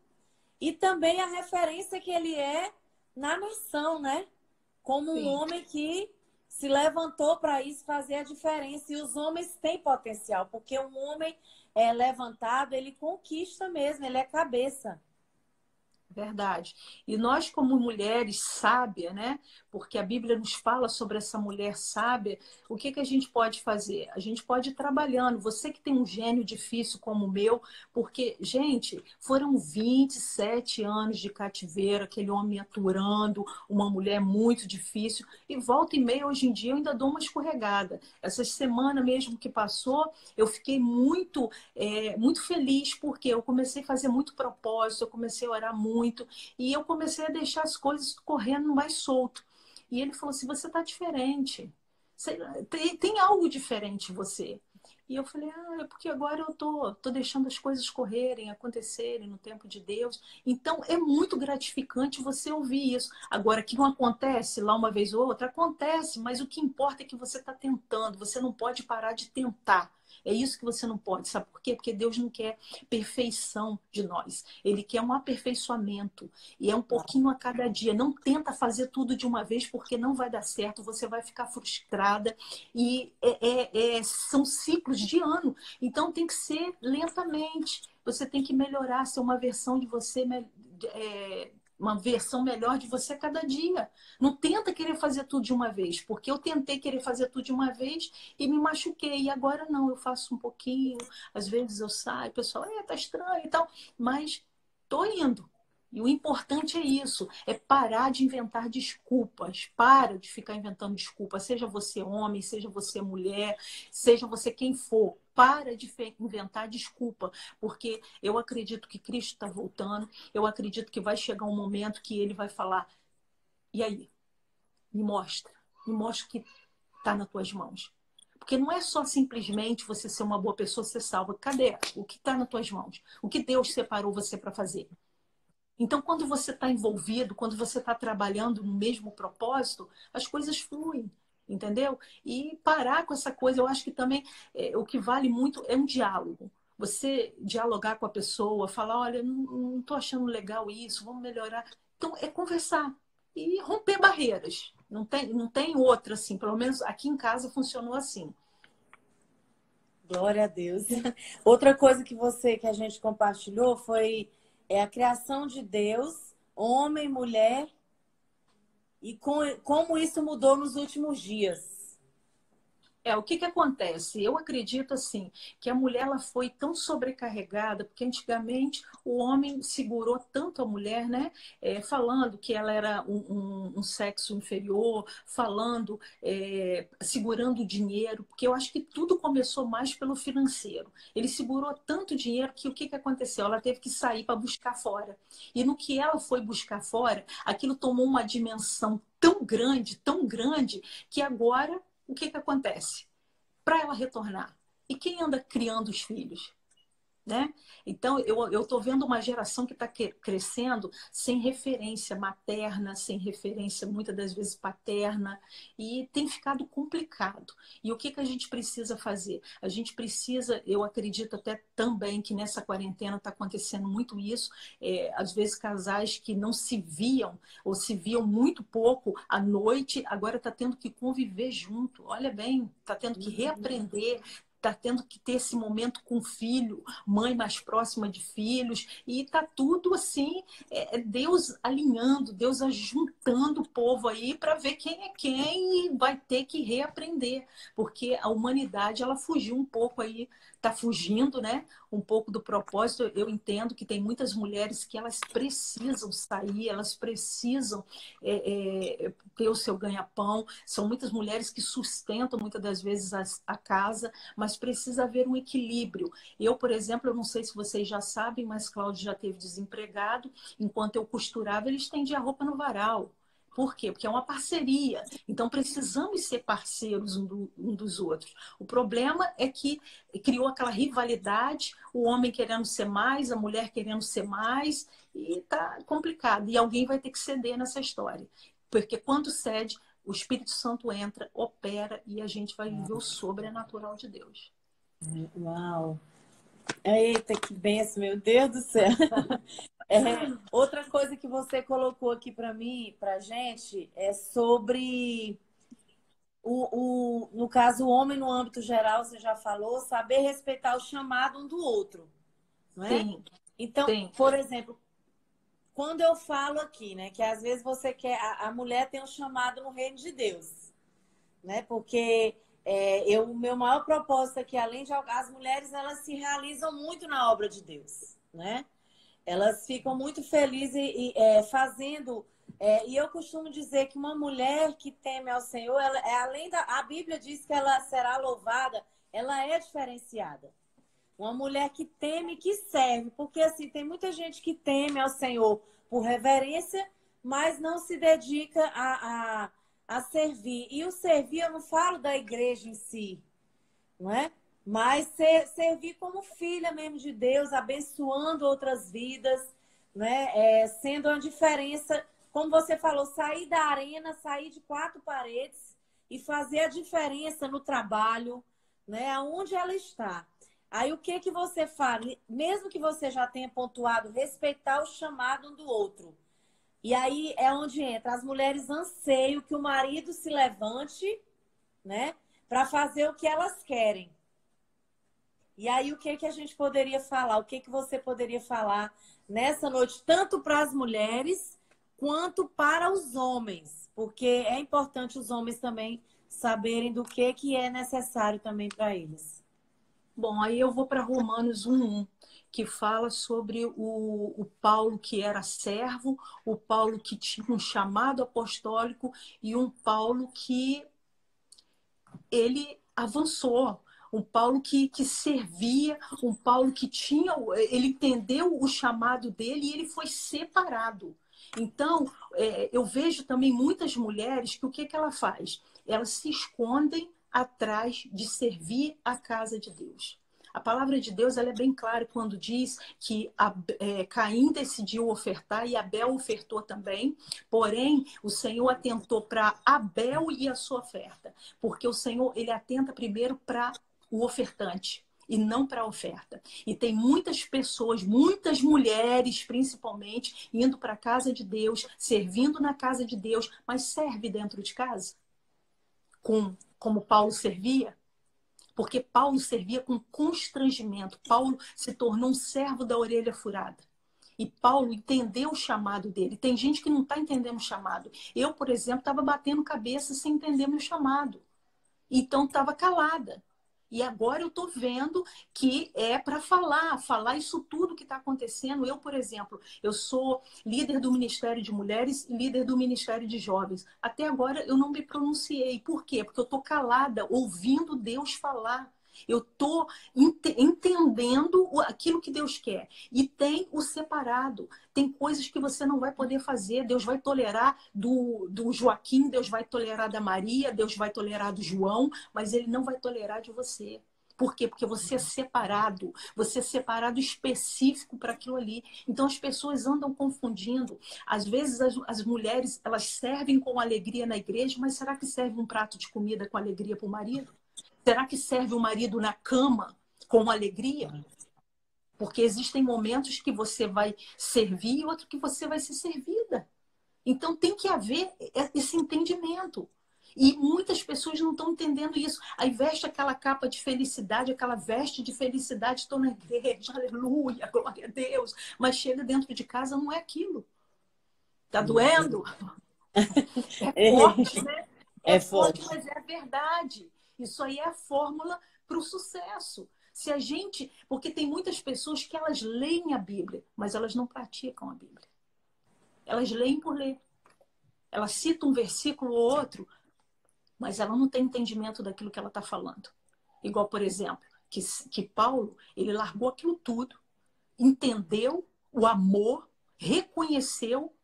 e também a referência que ele é na nação, né? Como um Sim. homem que se levantou para isso fazer a diferença. E os homens têm potencial, porque um homem levantado, ele conquista mesmo, ele é cabeça. Verdade. E nós, como mulheres sábias, né? Porque a Bíblia nos fala sobre essa mulher sábia, o que que a gente pode fazer? A gente pode ir trabalhando. Você que tem um gênio difícil como o meu, porque, gente, foram 27 anos de cativeiro, aquele homem aturando, uma mulher muito difícil, e volta e meia, hoje em dia, eu ainda dou uma escorregada. Essa semana mesmo que passou, eu fiquei muito feliz, porque eu comecei a fazer muito propósito, eu comecei a orar muito, e eu comecei a deixar as coisas correndo mais solto. E ele falou assim, você está diferente. Tem algo diferente em você. E eu falei, é porque agora eu tô deixando as coisas correrem, acontecerem no tempo de Deus. Então, é muito gratificante você ouvir isso. Agora, que não acontece lá uma vez ou outra, acontece, mas o que importa é que você está tentando. Você não pode parar de tentar. É isso que você não pode, sabe por quê? Porque Deus não quer perfeição de nós. Ele quer um aperfeiçoamento. E é um pouquinho a cada dia. Não tenta fazer tudo de uma vez, porque não vai dar certo. Você vai ficar frustrada. E são ciclos de ano. Então tem que ser lentamente. Você tem que melhorar, ser uma versão de você uma versão melhor de você a cada dia. Não tenta querer fazer tudo de uma vez, porque eu tentei querer fazer tudo de uma vez e me machuquei. E agora não, eu faço um pouquinho, às vezes eu saio, o pessoal, tá estranho e tal, mas tô indo. E o importante é isso, é parar de inventar desculpas. Para de ficar inventando desculpas, seja você homem, seja você mulher, seja você quem for. Para de inventar desculpa, porque eu acredito que Cristo está voltando, eu acredito que vai chegar um momento que ele vai falar, e aí? Me mostra o que está nas tuas mãos. Porque não é só simplesmente você ser uma boa pessoa, ser salva. Cadê o que está nas tuas mãos? O que Deus separou você para fazer? Então, quando você está envolvido, quando você está trabalhando no mesmo propósito, as coisas fluem, entendeu? E parar com essa coisa, eu acho que também o que vale muito é um diálogo. Você dialogar com a pessoa, falar, olha, não estou achando legal isso, vamos melhorar. Então, é conversar e romper barreiras. Não tem outra, assim. Pelo menos aqui em casa funcionou assim. Glória a Deus. Outra coisa que a gente compartilhou foi a criação de Deus, homem, mulher, e como isso mudou nos últimos dias. O que acontece? Eu acredito assim que a mulher ela foi tão sobrecarregada, porque antigamente o homem segurou tanto a mulher, né? Falando que ela era um sexo inferior, falando, segurando o dinheiro, porque eu acho que tudo começou mais pelo financeiro. Ele segurou tanto dinheiro que o que aconteceu? Ela teve que sair para buscar fora. E no que ela foi buscar fora, aquilo tomou uma dimensão tão grande, que agora o que acontece? Para ela retornar. E quem anda criando os filhos? Né? Então, eu estou vendo uma geração que está crescendo sem referência materna, sem referência, muitas das vezes, paterna, e tem ficado complicado. E o que a gente precisa fazer? A gente precisa, eu acredito até também que nessa quarentena está acontecendo muito isso, às vezes casais que não se viam, ou se viam muito pouco à noite, agora está tendo que conviver junto. Olha bem, está tendo que reaprender, está tendo que ter esse momento com o filho, mãe mais próxima de filhos, e está tudo assim, Deus alinhando, Deus ajuntando o povo aí para ver quem é quem e vai ter que reaprender, porque a humanidade ela fugiu um pouco aí está fugindo, né? Um pouco do propósito. Eu entendo que tem muitas mulheres que elas precisam sair, elas precisam ter o seu ganha-pão. São muitas mulheres que sustentam muitas das vezes a casa, mas precisa haver um equilíbrio. Eu, por exemplo, eu não sei se vocês já sabem, mas Cláudio já teve desempregado. Enquanto eu costurava, ele estendia a roupa no varal. Por quê? Porque é uma parceria. Então, precisamos ser parceiros um dos outros. O problema é que criou aquela rivalidade, o homem querendo ser mais, a mulher querendo ser mais, e tá complicado. E alguém vai ter que ceder nessa história. Porque quando cede, o Espírito Santo entra, opera, e a gente vai viver o sobrenatural de Deus. Uau! Eita, que benção, meu Deus do céu! Outra coisa que você colocou aqui para mim, para gente, é sobre no caso, o homem no âmbito geral, você já falou, saber respeitar o chamado um do outro, não é? Sim, então, sim. Por exemplo, quando eu falo aqui, né, que às vezes você quer, a mulher tem um chamado no reino de Deus, né? Porque o meu maior propósito aqui, além de as mulheres, elas se realizam muito na obra de Deus, né? Elas ficam muito felizes fazendo. E eu costumo dizer que uma mulher que teme ao Senhor, ela, a Bíblia diz que ela será louvada, ela é diferenciada. Uma mulher que teme, que serve. Porque assim, tem muita gente que teme ao Senhor por reverência, mas não se dedica a servir. E o servir, eu não falo da igreja em si, não é? Mas servir como filha mesmo de Deus, abençoando outras vidas, né? Sendo uma diferença, como você falou, sair da arena, sair de quatro paredes e fazer a diferença no trabalho, né? Aonde ela está. Aí o que você fala? Mesmo que você já tenha pontuado, respeitar o chamado um do outro. E aí é onde entra. As mulheres anseiam que o marido se levante, né? Para fazer o que elas querem. E aí, o que a gente poderia falar? O que você poderia falar nessa noite, tanto para as mulheres quanto para os homens? Porque é importante os homens também saberem do que é necessário também para eles. Bom, aí eu vou para Romanos 1:1, que fala sobre o Paulo que era servo, o Paulo que tinha um chamado apostólico e um Paulo que ele avançou. Um Paulo que servia, um Paulo que tinha, ele entendeu o chamado dele e ele foi separado. Então, eu vejo também muitas mulheres que o que ela faz? Elas se escondem atrás de servir a casa de Deus. A palavra de Deus ela é bem clara quando diz que Caim decidiu ofertar e Abel ofertou também. Porém, o Senhor atentou para Abel e a sua oferta. Porque o Senhor ele atenta primeiro para o ofertante e não para a oferta. E tem muitas pessoas, muitas mulheres principalmente, indo para a casa de Deus, servindo na casa de Deus, mas serve dentro de casa? Como Paulo servia? Porque Paulo servia com constrangimento. Paulo se tornou um servo da orelha furada. E Paulo entendeu o chamado dele. Tem gente que não está entendendo o chamado. Eu, por exemplo, estava batendo cabeça sem entender meu chamado. Então, estava calada. E agora eu estou vendo que é para falar isso tudo que está acontecendo. Eu, por exemplo, eu sou líder do Ministério de Mulheres e líder do Ministério de Jovens. Até agora eu não me pronunciei. Por quê? Porque eu estou calada, ouvindo Deus falar. Eu estou entendendo aquilo que Deus quer. E tem o separado. Tem coisas que você não vai poder fazer. Deus vai tolerar do Joaquim, Deus vai tolerar da Maria, Deus vai tolerar do João, mas Ele não vai tolerar de você. Por quê? Porque você é separado específico para aquilo ali. Então as pessoas andam confundindo. Às vezes as mulheres, elas servem com alegria na igreja, mas será que serve um prato de comida com alegria para o marido? Será que serve o marido na cama com alegria? Porque existem momentos que você vai servir e outro que você vai ser servida. Então tem que haver esse entendimento. E muitas pessoas não estão entendendo isso. Aí veste aquela capa de felicidade, aquela veste de felicidade, estou na igreja, aleluia, glória a Deus. Mas chega dentro de casa, não é aquilo. Tá doendo? É forte, né? É forte, mas é verdade. Isso aí é a fórmula para o sucesso. Se a gente... Porque tem muitas pessoas que elas leem a Bíblia, mas elas não praticam a Bíblia. Elas leem por ler. Ela cita um versículo ou outro, mas ela não tem entendimento daquilo que ela está falando. Igual, por exemplo, que Paulo, ele largou aquilo tudo, entendeu o amor, reconheceu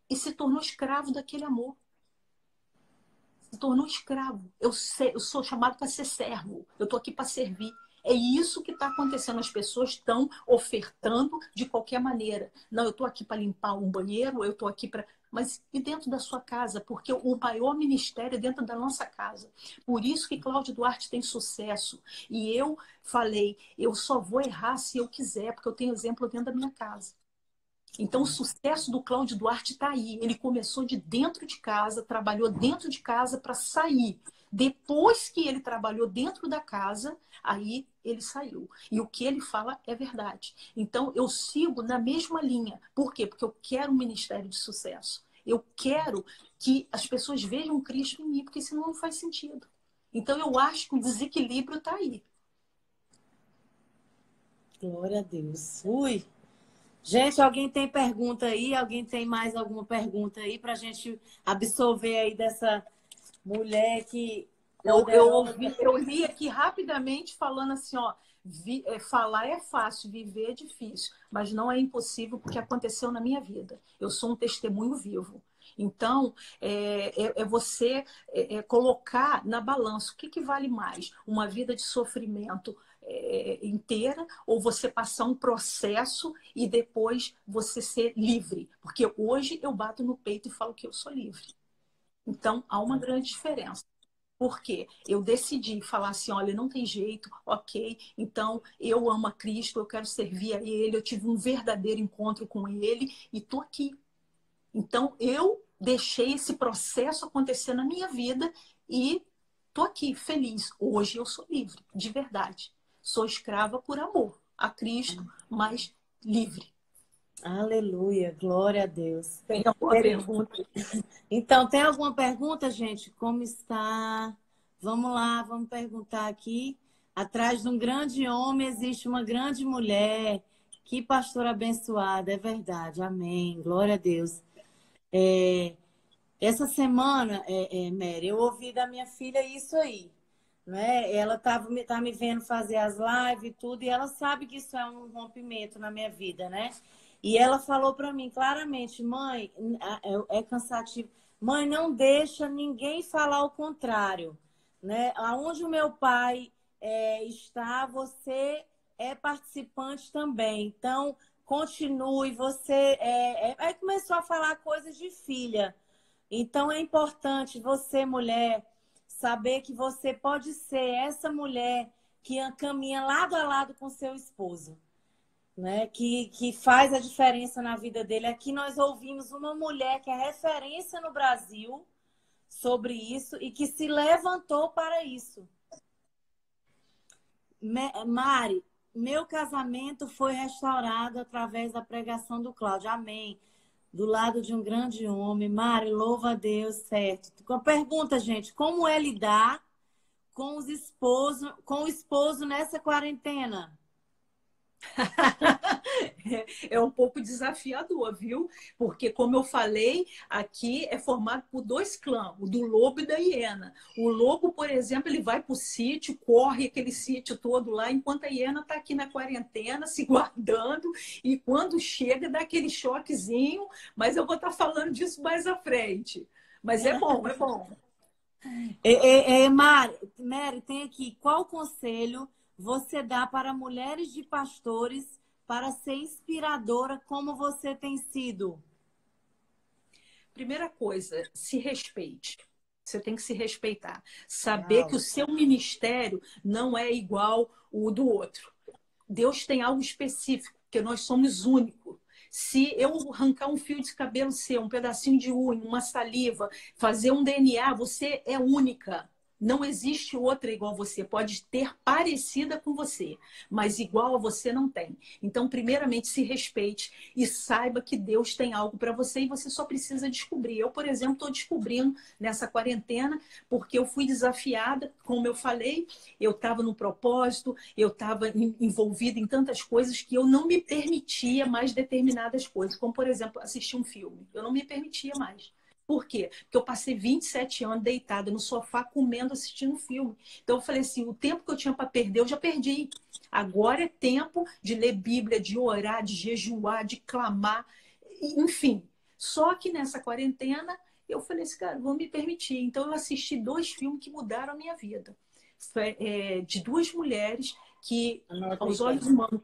e se tornou escravo daquele amor. Se tornou escravo. Eu sou chamado para ser servo. Eu estou aqui para servir. É isso que está acontecendo. As pessoas estão ofertando de qualquer maneira. Não, eu estou aqui para limpar um banheiro, eu estou aqui para... Mas e dentro da sua casa? Porque o maior ministério é dentro da nossa casa. Por isso que Cláudio Duarte tem sucesso. E eu falei, eu só vou errar se eu quiser, porque eu tenho exemplo dentro da minha casa. Então, o sucesso do Cláudio Duarte está aí. Ele começou de dentro de casa, trabalhou dentro de casa para sair. Depois que ele trabalhou dentro da casa, aí ele saiu. E o que ele fala é verdade. Então, eu sigo na mesma linha. Por quê? Porque eu quero um ministério de sucesso. Eu quero que as pessoas vejam Cristo em mim, porque senão não faz sentido. Então, eu acho que o desequilíbrio está aí. Glória a Deus. Ui! Gente, alguém tem pergunta aí? Alguém tem mais alguma pergunta aí para a gente absorver aí dessa mulher que... Eu li aqui rapidamente falando assim, ó, falar é fácil, viver é difícil, mas não é impossível porque aconteceu na minha vida. Eu sou um testemunho vivo. Então, você colocar na balança o que vale mais? Uma vida de sofrimento inteira ou você passar um processo e depois você ser livre? Porque hoje eu bato no peito e falo que eu sou livre. Então, há uma grande diferença. Porque eu decidi falar assim, olha, não tem jeito, ok, então eu amo a Cristo, eu quero servir a Ele, eu tive um verdadeiro encontro com Ele e estou aqui. Então, eu deixei esse processo acontecer na minha vida e estou aqui, feliz. Hoje eu sou livre, de verdade. Sou escrava por amor a Cristo, mas livre. Aleluia, glória a Deus. Tem alguma pergunta? Então, tem alguma pergunta, gente? Como está? Vamos lá, vamos perguntar aqui. Atrás de um grande homem existe uma grande mulher. Que pastora abençoada, é verdade. Amém. Glória a Deus. Essa semana, Mary, eu ouvi da minha filha isso aí. Né? Ela tá me vendo fazer as lives e tudo, e ela sabe que isso é um rompimento na minha vida, né? E ela falou para mim claramente, mãe, é cansativo. Mãe, não deixa ninguém falar o contrário, né? Aonde o meu pai está, você é participante também. Então, continue, você... Aí começou a falar coisas de filha. Então, é importante você, mulher, saber que você pode ser essa mulher que caminha lado a lado com seu esposo, né? Que faz a diferença na vida dele. Aqui nós ouvimos uma mulher que é referência no Brasil sobre isso e que se levantou para isso. Mari, meu casamento foi restaurado através da pregação do Cláudio. Amém. Do lado de um grande homem. Mari, louva a Deus, certo. Pergunta, gente, como é lidar com o esposo nessa quarentena? É um pouco desafiador, viu? Porque, como eu falei, aqui é formado por dois clãs, o do lobo e da hiena. O lobo, por exemplo, ele vai para o sítio, corre aquele sítio todo lá, enquanto a hiena está aqui na quarentena, se guardando, e quando chega, dá aquele choquezinho, mas eu vou estar falando disso mais à frente. Mas é bom, é bom. Mary, tem aqui, qual conselho você dá para mulheres de pastores para ser inspiradora como você tem sido? Primeira coisa, se respeite. Você tem que se respeitar. Saber que o seu ministério não é igual o do outro. Deus tem algo específico, porque nós somos únicos. Se eu arrancar um fio de cabelo seu, um pedacinho de unha, uma saliva, fazer um DNA, você é única. Não existe outra igual a você. Pode ter parecida com você, mas igual a você não tem. Então, primeiramente, se respeite e saiba que Deus tem algo para você e você só precisa descobrir. Eu, por exemplo, estou descobrindo nessa quarentena porque eu fui desafiada, como eu falei, eu estava no propósito, eu estava envolvida em tantas coisas que eu não me permitia mais determinadas coisas, como, por exemplo, assistir um filme. Eu não me permitia mais. Por quê? Porque eu passei 27 anos deitada no sofá, comendo, assistindo filme. Então eu falei assim, o tempo que eu tinha para perder, eu já perdi. Agora é tempo de ler Bíblia, de orar, de jejuar, de clamar, enfim. Só que nessa quarentena, eu falei assim, cara, vou me permitir. Então eu assisti 2 filmes que mudaram a minha vida. De 2 mulheres que, aos olhos humanos,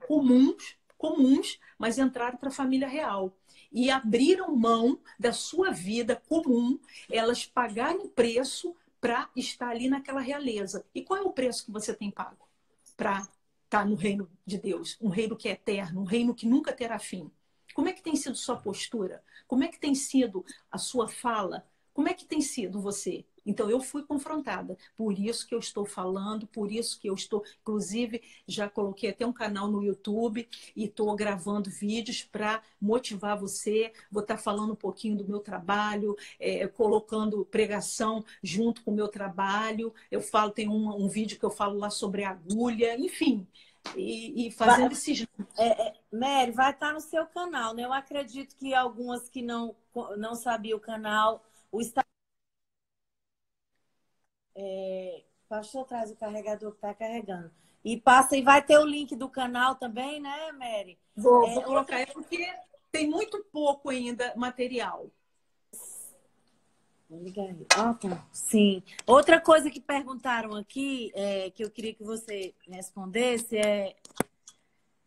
comuns, mas entraram para a família real e abriram mão da sua vida comum, elas pagaram um preço para estar ali naquela realeza. E qual é o preço que você tem pago para estar no reino de Deus? Um reino que é eterno, um reino que nunca terá fim. Como é que tem sido sua postura? Como é que tem sido a sua fala? Como é que tem sido você? Então, eu fui confrontada. Por isso que eu estou falando, por isso que eu estou... Inclusive, já coloquei até um canal no YouTube e estou gravando vídeos para motivar você. Vou estar falando um pouquinho do meu trabalho, colocando pregação junto com o meu trabalho. Eu falo, tem um vídeo que eu falo lá sobre agulha, enfim. E fazendo esses... Mary, vai estar no seu canal, né? Eu acredito que algumas que não sabiam o canal... Pastor, traz o carregador que está carregando. E passa e vai ter o link do canal também, né, Mary? Vou colocar, porque tem muito pouco ainda material. Ah, tá. Sim. Outra coisa que perguntaram aqui, que eu queria que você respondesse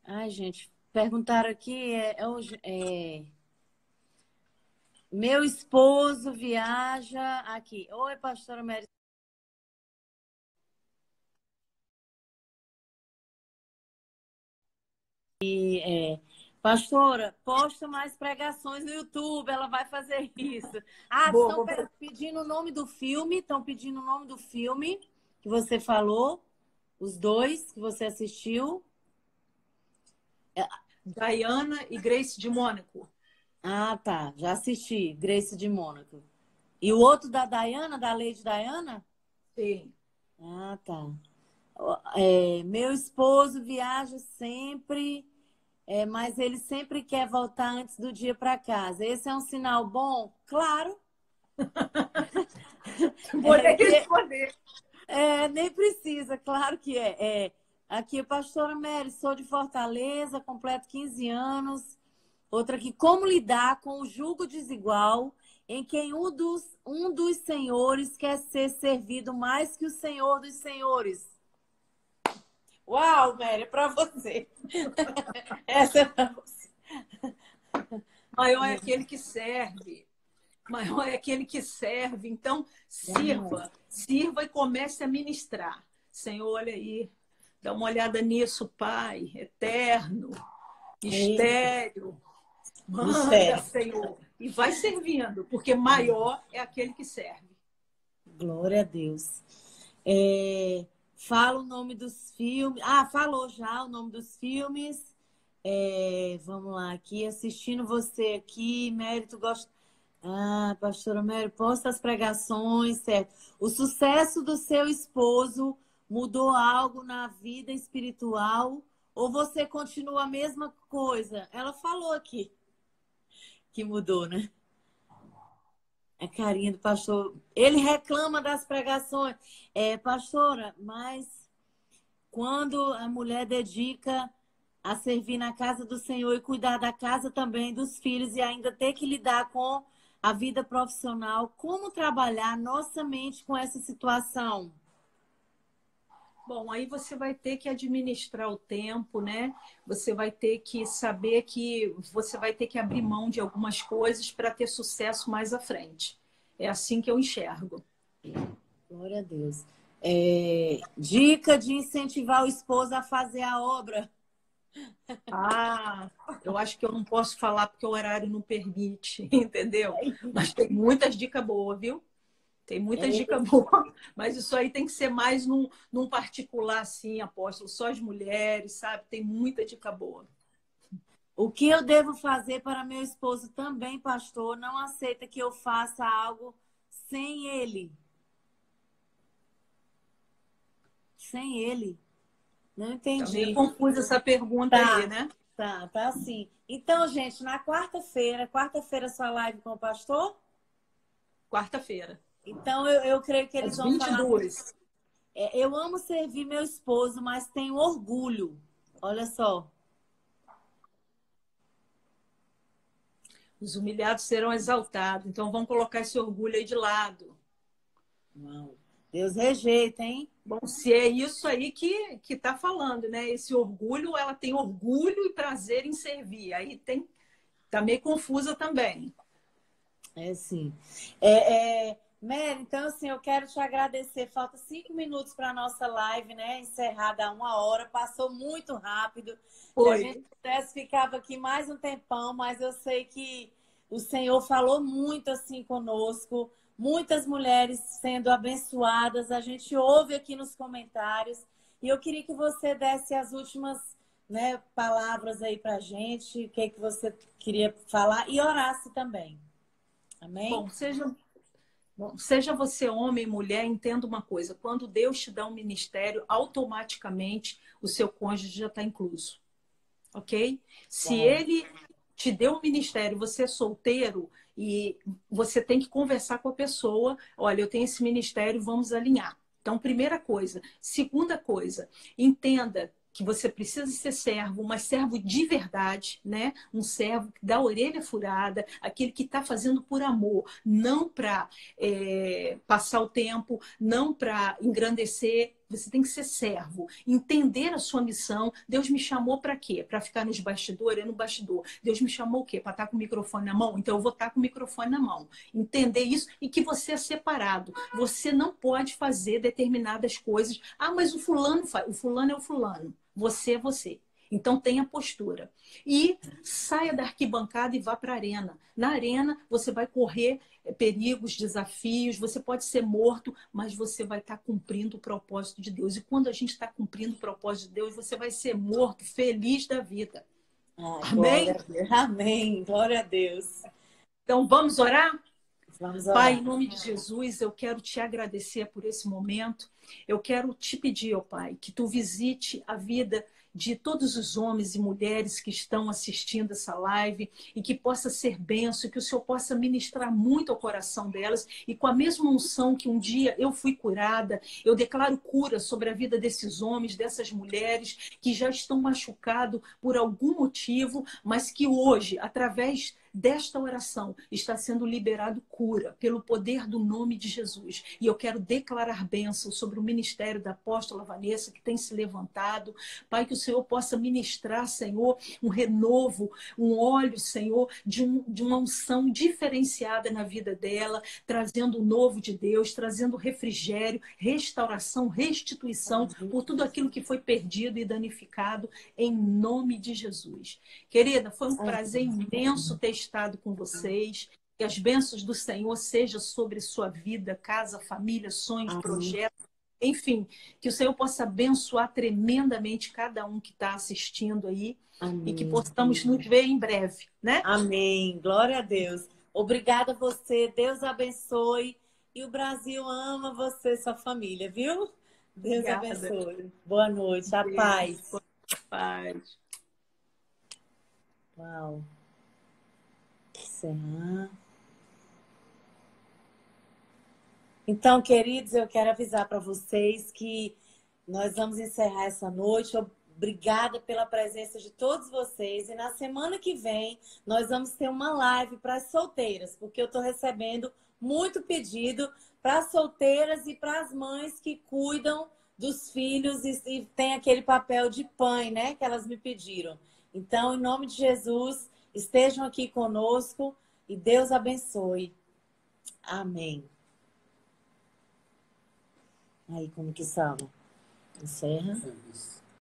Ai, gente, perguntaram aqui, meu esposo viaja aqui. Oi, pastora Mary. Pastora, posta mais pregações no YouTube, ela vai fazer isso. Estão pedindo o nome do filme, que você falou, os 2 que você assistiu. Diana e Grace de Mônaco. Ah, tá, já assisti, Grace de Mônaco. E o outro da Diana, da Lady Diana? Sim. Ah, tá. Meu esposo viaja sempre... mas ele sempre quer voltar antes do dia para casa. Esse é um sinal bom? Claro. Vou responder. Nem precisa, claro que é. Aqui, pastora Mary, sou de Fortaleza, completo 15 anos. Outra aqui, como lidar com o jugo desigual em quem um dos senhores quer ser servido mais que o senhor dos senhores? Uau, Mary, é para você. Essa é para você. Maior é aquele que serve. Maior é aquele que serve. Então, sirva e comece a ministrar. Senhor, olha aí. Dá uma olhada nisso, Pai. Eterno. Estéreo. Manda, Senhor. E vai servindo, porque maior é aquele que serve. Glória a Deus. Fala o nome dos filmes. Falou já o nome dos filmes. Vamos lá, aqui, assistindo você aqui. Mérito, gosta. Pastora Mary, posta as pregações, certo? O sucesso do seu esposo mudou algo na vida espiritual ou você continua a mesma coisa? Ela falou aqui que mudou, né? A carinha do pastor. Ele reclama das pregações. Pastora, mas quando a mulher dedica a servir na casa do Senhor e cuidar da casa também, dos filhos, e ainda ter que lidar com a vida profissional, como trabalhar nossa mente com essa situação? Bom, aí você vai ter que administrar o tempo, né? Você vai ter que saber que você vai ter que abrir mão de algumas coisas para ter sucesso mais à frente. É assim que eu enxergo. Glória a Deus. Dica de incentivar o esposo a fazer a obra. Eu acho que eu não posso falar porque o horário não permite, entendeu? Mas tem muitas dicas boas, viu? Tem muita dica boa, mas isso aí tem que ser mais num particular, assim, apóstolo, só as mulheres, sabe? Tem muita dica boa. O que eu devo fazer para meu esposo também, pastor, não aceita que eu faça algo sem ele. Sem ele. Não Tá meio entendi. confusa essa pergunta aí, Tá, né? tá assim. Então, gente, na quarta-feira sua live com o pastor? Quarta-feira, Então, eu creio que eles às vão falar. 22. Eu amo servir meu esposo, mas tenho orgulho. Olha só. Os humilhados serão exaltados. Então, vamos colocar esse orgulho aí de lado. Não. Deus rejeita, hein? Bom, se é isso aí que tá falando, né? Esse orgulho, ela tem orgulho e prazer em servir. Aí tá meio confusa também. É sim. Mary, então assim, eu quero te agradecer. Falta 5 minutos para a nossa live, né? Encerrada há 1 hora. Passou muito rápido. Se a gente Oi. pudesse, ficava aqui mais um tempão, mas eu sei que o Senhor falou muito assim conosco. Muitas mulheres sendo abençoadas. A gente ouve aqui nos comentários. E eu queria que você desse as últimas, né, palavras aí para a gente. O que é que você queria falar? E orasse também. Amém? Bom, seja você homem, mulher, entenda uma coisa. Quando Deus te dá um ministério, automaticamente o seu cônjuge já está incluso. Ok? Se Uau. ele te deu um ministério, você é solteiro e você tem que conversar com a pessoa, olha, eu tenho esse ministério, vamos alinhar. Então, primeira coisa. Segunda coisa, entenda que você precisa ser servo, mas servo de verdade, né? Um servo da orelha furada, aquele que está fazendo por amor, não para passar o tempo, não para engrandecer. Você tem que ser servo, entender a sua missão. Deus me chamou para quê? Para ficar nos bastidores? É no bastidor. Deus me chamou o quê? Para estar com o microfone na mão? Então eu vou estar com o microfone na mão. Entender isso e que você é separado. Você não pode fazer determinadas coisas. Ah, mas o fulano faz. O fulano é o fulano. Você é você. Então tenha postura. E saia da arquibancada e vá para a arena. Na arena você vai correr perigos, desafios, você pode ser morto, mas você vai estar cumprindo o propósito de Deus. E quando a gente está cumprindo o propósito de Deus, você vai ser morto, feliz da vida. Ai, glória Amém? a Deus. Amém. Glória a Deus. Então vamos orar? Vamos Pai, orar. em nome de Jesus, eu quero te agradecer por esse momento. Eu quero te pedir, ó Pai, que tu visite a vida de todos os homens e mulheres que estão assistindo essa live e que possa ser benção, que o Senhor possa ministrar muito ao coração delas e com a mesma unção que um dia eu fui curada, eu declaro cura sobre a vida desses homens, dessas mulheres que já estão machucados por algum motivo, mas que hoje, através desta oração, está sendo liberado cura pelo poder do nome de Jesus. E eu quero declarar bênção sobre o ministério da apóstola Vanessa, que tem se levantado. Pai, que o Senhor possa ministrar, Senhor, um renovo, um óleo, Senhor, de uma unção diferenciada na vida dela, trazendo o novo de Deus, trazendo refrigério, restauração, restituição por tudo aquilo que foi perdido e danificado, em nome de Jesus. Querida, foi um prazer imenso ter estado com vocês. Que as bênçãos do Senhor sejam sobre sua vida, casa, família, sonhos, Amém. projetos. Enfim, que o Senhor possa abençoar tremendamente cada um que está assistindo aí e que Amém. possamos nos ver em breve, né? Amém. Glória a Deus. Obrigada a você. Deus abençoe. E o Brasil ama você e sua família, viu? Deus Obrigada. abençoe. Boa noite. A Beijo. paz. Paz. Uau. Encerrar. Então, queridos, eu quero avisar para vocês que nós vamos encerrar essa noite. Obrigada pela presença de todos vocês. E na semana que vem, nós vamos ter uma live para as solteiras, porque eu estou recebendo muito pedido para as solteiras e para as mães que cuidam dos filhos e tem aquele papel de pai, né, que elas me pediram. Então, em nome de Jesus, estejam aqui conosco e Deus abençoe. Amém. Aí, como que salva? Encerra.